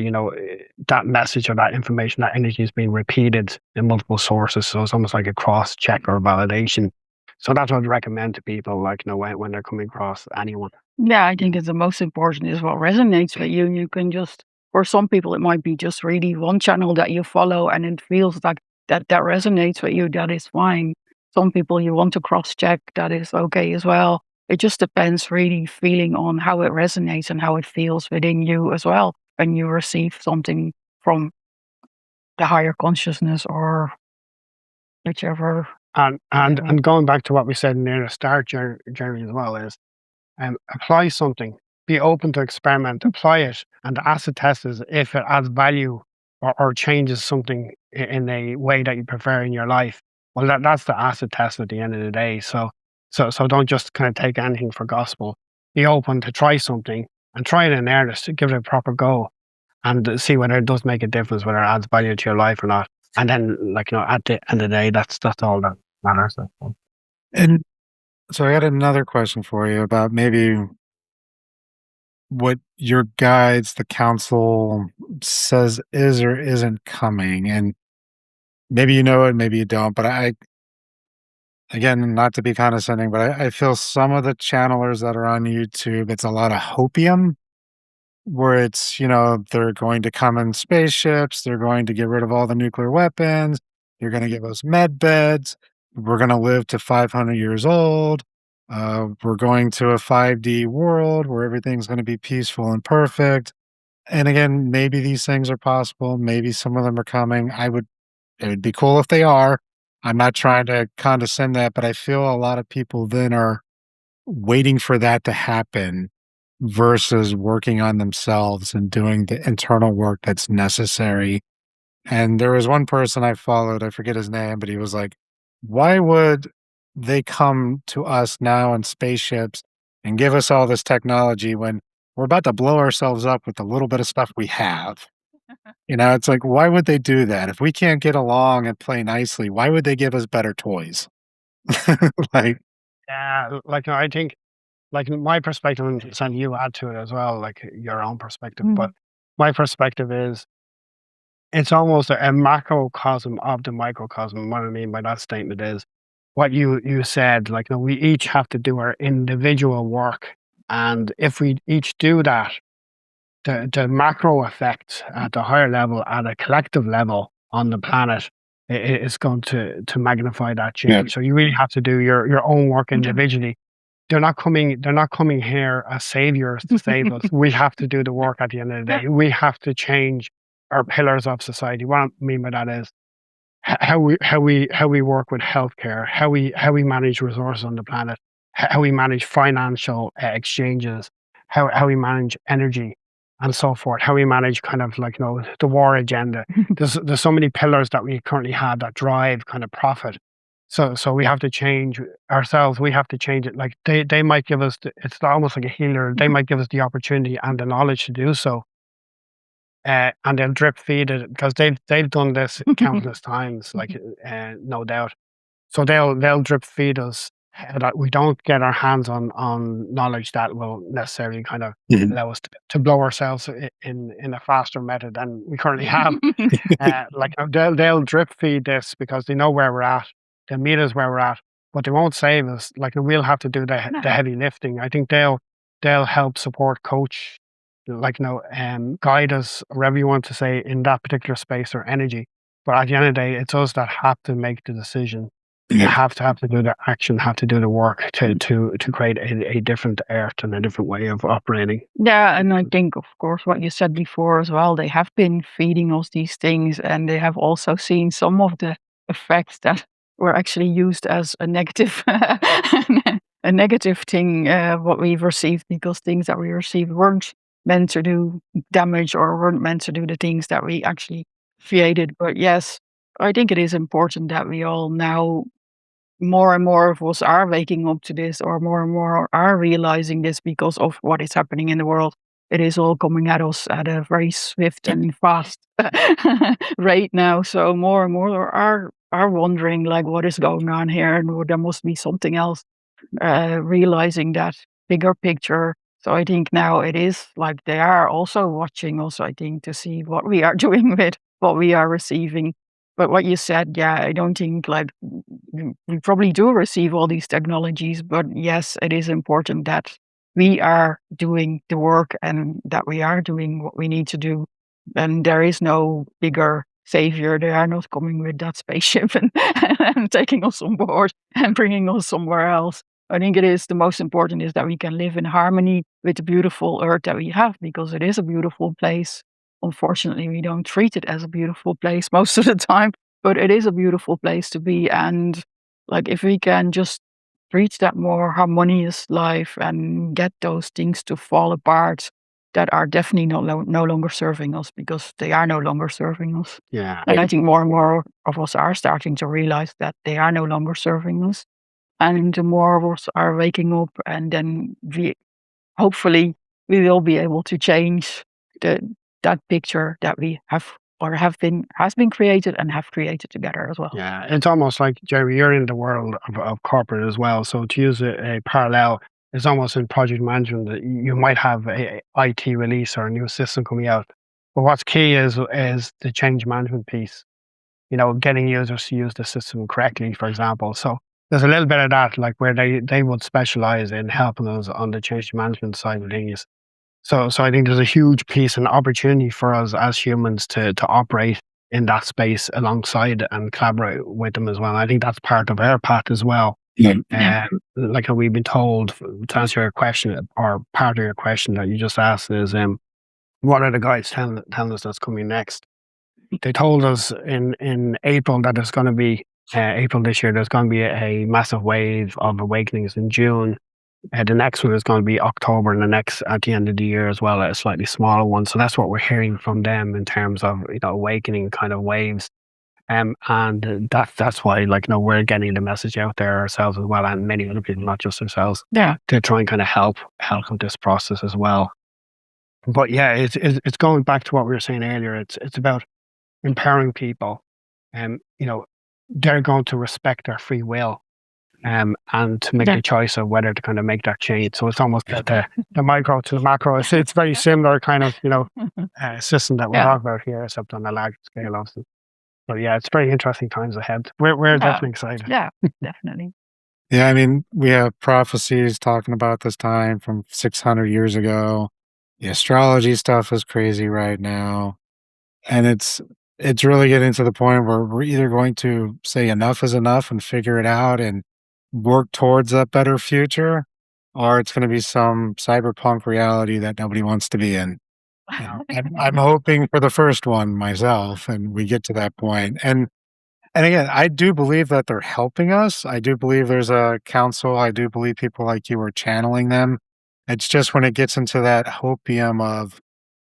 that message or that information, that energy is being repeated in multiple sources. So it's almost like a cross check or validation. So that's what I'd recommend to people, like, when they're coming across anyone. Yeah, I think it's the most important is what resonates with you. You can just, for some people, it might be just really one channel that you follow and it feels like that resonates with you. That is fine. Some people you want to cross check, that is okay as well. It just depends really feeling on how it resonates and how it feels within you as well when you receive something from the higher consciousness or whichever. And going back to what we said near the start, Jeremy, as well, is apply something. Be open to experiment. Apply it, and the acid test is if it adds value or changes something in a way that you prefer in your life. Well, that's the acid test at the end of the day. So don't just kind of take anything for gospel. Be open to try something and try it in earnest. Give it a proper go, and see whether it does make a difference, whether it adds value to your life or not. And then, at the end of the day, that's all that matters. And so I got another question for you about maybe what your guides, the council says is or isn't coming. And maybe you know it, maybe you don't. But again, not to be condescending, but I feel some of the channelers that are on YouTube, it's a lot of hopium where it's, they're going to come in spaceships, they're going to get rid of all the nuclear weapons, you're going to give us med beds, we're going to live to 500 years old, we're going to a 5D world where everything's going to be peaceful and perfect. And again, maybe these things are possible, maybe some of them are coming. It would be cool if they are. I'm not trying to condescend that, but I feel a lot of people then are waiting for that to happen versus working on themselves and doing the internal work that's necessary. And there was one person I followed, I forget his name, but he was like, why would they come to us now in spaceships and give us all this technology when we're about to blow ourselves up with the little bit of stuff we have? It's like, why would they do that? If we can't get along and play nicely, why would they give us better toys? Like, Yeah, I think, my perspective, and Sandy, you add to it as well, like your own perspective. But my perspective is, it's almost a macrocosm of the microcosm. And what I mean by that statement is what you said, we each have to do our individual work. And if we each do that, the macro effect at the higher level, at a collective level on the planet, is going to magnify that change. Yeah. So you really have to do your own work individually. They're not coming here as saviors to save us. We have to do the work at the end of the day. We have to change our pillars of society. What I mean by that is how we work with healthcare, how we manage resources on the planet, how we manage financial exchanges, how we manage energy, and so forth. How we manage kind of the war agenda. There's so many pillars that we currently have that drive kind of profit. So we have to change ourselves. We have to change it. Like they might give us, it's almost like a healer. They might give us the opportunity and the knowledge to do so. And they'll drip feed it because they've done this countless times, no doubt. So they'll drip feed us that we don't get our hands on knowledge that will necessarily kind of Mhm. allow us to blow ourselves in a faster method than we currently have. Like they'll drip feed this because they know where we're at. They'll meet us where we're at, but they won't save us. Like we'll have to do the No. heavy lifting. I think they'll help support, coach, like guide us, whatever you want to say, in that particular space or energy. But at the end of the day, it's us that have to make the decision, Yeah. have to do the action, have to do the work to create a different earth and a different way of operating. Yeah, and I think, of course, what you said before as well, they have been feeding us these things, and they have also seen some of the effects that were actually used as a negative, a negative thing, what we've received, because things that we received weren't meant to do damage or weren't meant to do the things that we actually created. But yes, I think it is important that we all now more and more of us are waking up to this, or more and more are realizing this because of what is happening in the world. It is all coming at us at a very swift and fast rate now. So more and more are wondering like what is going on here, and there must be something else. Realizing that bigger picture. So I think now it is like they are also watching us. I think to see what we are doing with what we are receiving. But what you said, yeah, I don't think like we probably do receive all these technologies, but yes, it is important that we are doing the work and that we are doing what we need to do. And there is no bigger savior. They are not coming with that spaceship and taking us on board and bringing us somewhere else. I think it is the most important is that we can live in harmony with the beautiful earth that we have, because it is a beautiful place. Unfortunately, we don't treat it as a beautiful place most of the time, but it is a beautiful place to be. And like if we can just reach that more harmonious life and get those things to fall apart that are definitely no longer serving us, because they are no longer serving us. Yeah, And I think more and more of us are starting to realize that they are no longer serving us. And the more of us are waking up, and then hopefully we will be able to change the that picture that we have or has been created and have created together as well. yeah. It's almost like, Jerry, you're in the world of corporate as well. So to use a parallel, it's almost in project management that you might have a IT release or a new system coming out. But what's key is the change management piece. Getting users to use the system correctly, for example. So there's a little bit of that, like where they would specialize in helping us on the change management side of things. So I think there's a huge piece and opportunity for us as humans to operate in that space alongside and collaborate with them as well. And I think that's part of our path as well. Yeah. Yeah. Like how we've been told, to answer your question, or part of your question that you just asked is, what are the guys telling us that's coming next? They told us in April that there's going to be April this year. There's going to be a massive wave of awakenings in June. The next one is going to be October, and the next at the end of the year as well, a slightly smaller one. So that's what we're hearing from them in terms of awakening kind of waves. And that's why we're getting the message out there ourselves as well, and many other people, not just ourselves, Yeah. to try and kind of help with this process as well. But yeah, it's going back to what we were saying earlier. It's about empowering people, they're going to respect their free will, and to make Yeah. the choice of whether to kind of make that change. So it's almost the micro to the macro. It's very similar kind of system that we're Yeah. talking about here, except on a larger scale, obviously. But yeah, it's very interesting times ahead. We're Yeah. definitely excited. Yeah, definitely. Yeah, I mean, we have prophecies talking about this time from 600 years ago. The astrology stuff is crazy right now. And it's really getting to the point where we're either going to say enough is enough and figure it out and work towards a better future, or it's going to be some cyberpunk reality that nobody wants to be in. I'm hoping for the first one myself, and we get to that point. And again, I do believe that they're helping us. I do believe there's a council. I do believe people like you are channeling them. It's just when it gets into that hopium of,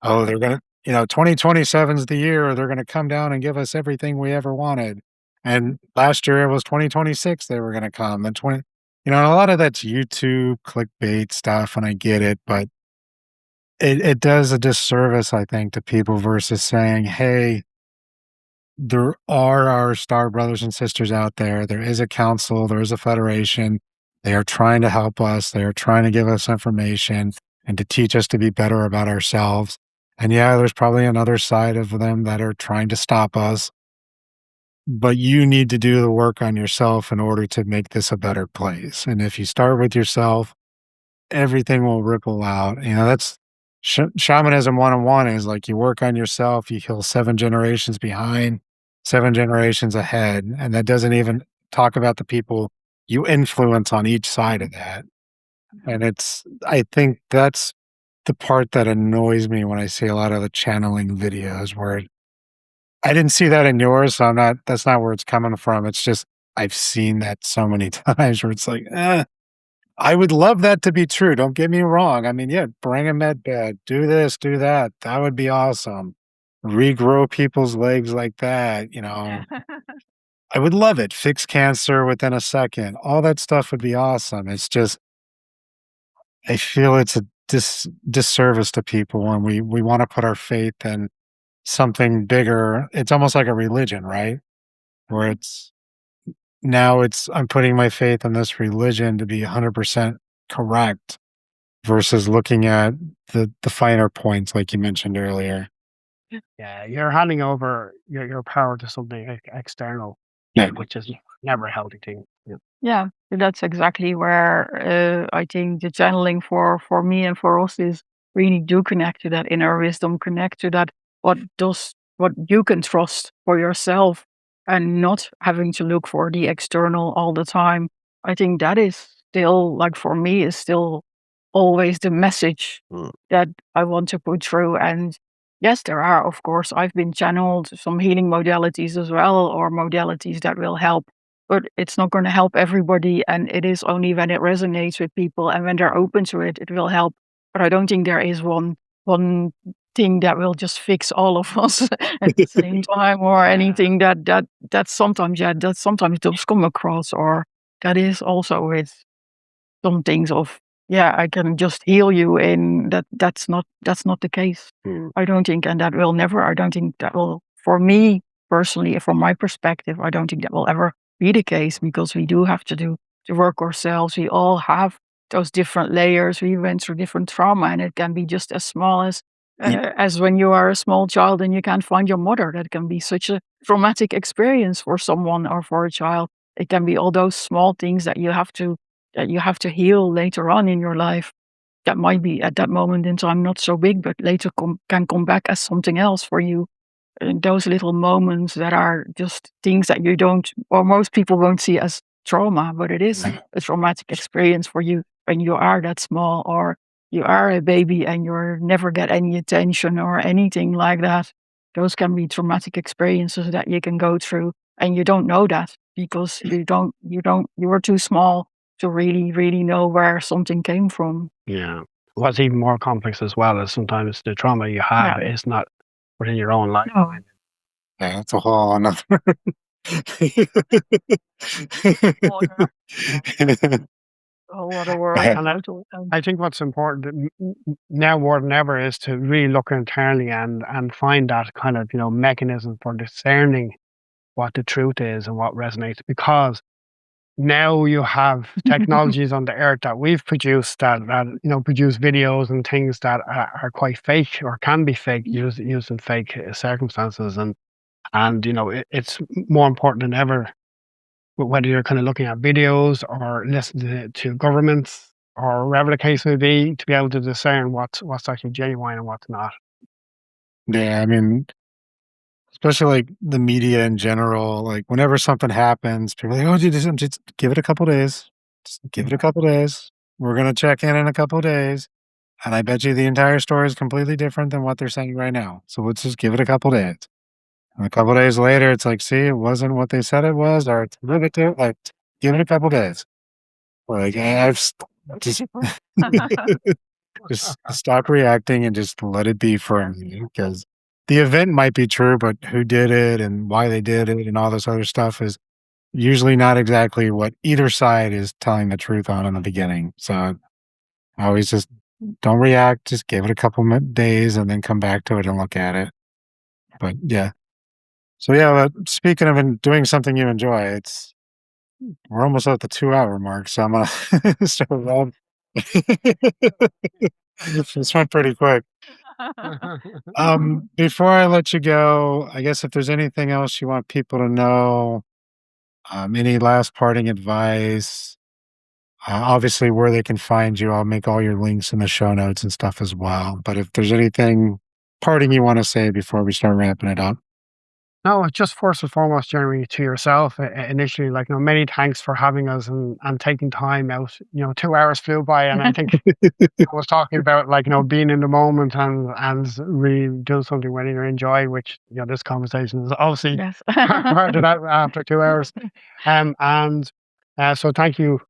oh, they're going to, 2027 is the year they're going to come down and give us everything we ever wanted. And last year it was 2026 they were going to come. And and a lot of that's YouTube clickbait stuff, and I get it, but it does a disservice, I think, to people versus saying, hey, there are our star brothers and sisters out there. There is a council, there is a federation. They are trying to help us. They are trying to give us information and to teach us to be better about ourselves. And yeah, there's probably another side of them that are trying to stop us, but you need to do the work on yourself in order to make this a better place. And if you start with yourself, everything will ripple out. That's shamanism 101 is like you work on yourself, you heal 7 generations behind, 7 generations ahead. And that doesn't even talk about the people you influence on each side of that. And I think that's the part that annoys me when I see a lot of the channeling videos where I didn't see that in yours. So that's not where it's coming from. It's just, I've seen that so many times where it's like, I would love that to be true. Don't get me wrong. I mean, yeah, bring a med bed, do this, do that. That would be awesome. Regrow people's legs like that. I would love it. Fix cancer within a second. All that stuff would be awesome. It's just, I feel it's a disservice to people when we want to put our faith in something bigger. It's almost like a religion, right? Where I'm putting my faith in this religion to be 100% correct versus looking at the finer points like you mentioned earlier. Yeah, you're handing over your power to something external, Yeah. which is never a healthy thing. Yeah. Yeah, that's exactly where I think the channeling for me and for us is really do connect to that inner wisdom, connect to that what you can trust for yourself and not having to look for the external all the time. I think that is still like for me is still always the message Mm. that I want to put through. And yes, there are, of course, I've been channeled some healing modalities as well, or modalities that will help, but it's not going to help everybody. And it is only when it resonates with people and when they're open to it, it will help. But I don't think there is one thing that will just fix all of us at the same time, or anything that sometimes, yeah, that sometimes does come across, or that is also with some things of, yeah, I can just heal you in that. That's not the case. Mm. I don't think, and that will never, I don't think that will, for me personally, from my perspective, I don't think that will ever be the case, because we do have to do the work ourselves. We all have those different layers. We went through different trauma, and it can be just as small as when you are a small child and you can't find your mother. That can be such a traumatic experience for someone or for a child. It can be all those small things that you have to heal later on in your life. That might be at that moment in time not so big, but later can come back as something else for you. And those little moments that are just things that you don't, or most people won't see as trauma, but it is a traumatic experience for you when you are that small, or you are a baby and you never get any attention or anything like that. Those can be traumatic experiences that you can go through, and you don't know that because you were too small to really, really know where something came from. Yeah. What's even more complex as well is sometimes the trauma you have is not within your own life. No. Yeah, that's a whole another. A whole other world. And I think what's important now more than ever is to really look internally and find that kind of mechanism for discerning what the truth is and what resonates, because now you have technologies on the earth that we've produced that produce videos and things that are quite fake or can be fake, used in fake circumstances, and it's more important than ever, whether you're kind of looking at videos or listening to governments or whatever the case may be, to be able to discern what's actually genuine and what's not. Yeah, I mean, especially like the media in general, like whenever something happens, people are like, oh, just give it a couple days. Just give it a couple days. We're going to check in a couple days. And I bet you the entire story is completely different than what they're saying right now. So let's just give it a couple days. And a couple days later, it's like, see, it wasn't what they said it was, or it's a little bit too, like, give it a couple days. Like, just, just stop reacting and just let it be for a minute, because the event might be true, but who did it and why they did it and all this other stuff is usually not exactly what either side is telling the truth on in the beginning. So I always just don't react, just give it a couple days and then come back to it and look at it. But yeah. So yeah, but speaking of doing something you enjoy, we're almost at the 2-hour mark, so I'm gonna start wrap This went pretty quick. Before I let you go, I guess if there's anything else you want people to know, any last parting advice, obviously where they can find you, I'll make all your links in the show notes and stuff as well. But if there's anything parting you want to say before we start wrapping it up. No, just first and foremost, Jeremy, to yourself initially, like, many thanks for having us and taking time out. 2 hours flew by, and I think I was talking about, like, being in the moment and really doing something when you enjoy, which, this conversation is obviously Yes. part of that after 2 hours. So thank you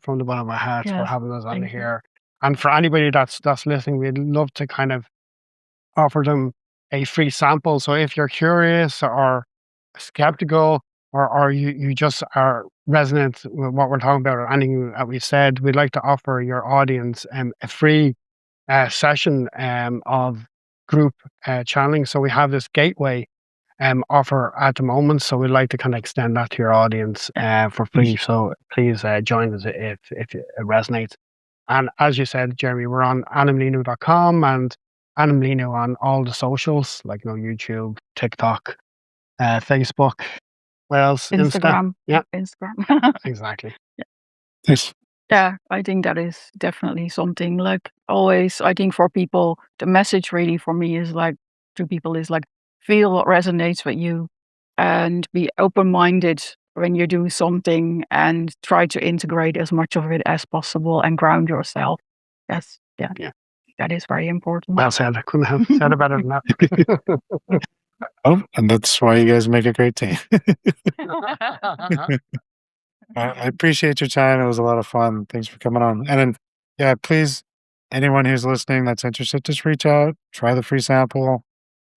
from the bottom of my heart for Yes, having us on thank you. here. And for anybody that's listening, we'd love to kind of offer them a free sample. So if you're curious or skeptical, or you just are resonant with what we're talking about or anything that we said, we'd like to offer your audience a free session of group channeling. So we have this gateway offer at the moment. So we'd like to kind of extend that to your audience for free. So please join us if it resonates. And as you said, Jeremy, we're on anamlíniú.com and Anamlíniú on all the socials, like YouTube, TikTok, Facebook. What else? Insta. Instagram. Yeah, Instagram. exactly. Thanks. Yeah, I think that is definitely something, like, always. I think for people, the message really for me is like, to people is like, feel what resonates with you and be open-minded when you do something and try to integrate as much of it as possible and ground yourself. Yes. Yeah. Yeah. That is very important. Well said. I couldn't have said it better than that. Oh, and that's why you guys make a great team. I appreciate your time. It was a lot of fun. Thanks for coming on. And then, yeah, please, anyone who's listening that's interested, just reach out, try the free sample,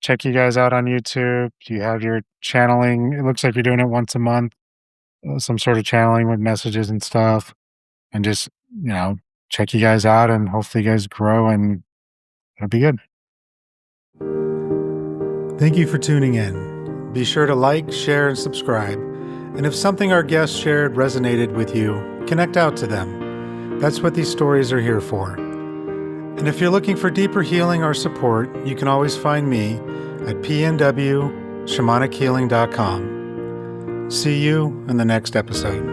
check you guys out on YouTube. You have your channeling. It looks like you're doing it once a month, some sort of channeling with messages and stuff. And just, check you guys out, and hopefully you guys grow and it'll be good. Thank you for tuning in. Be sure to like, share, and subscribe. And if something our guests shared resonated with you, connect out to them. That's what these stories are here for. And if you're looking for deeper healing or support, you can always find me at pnwshamanichealing.com. See you in the next episode.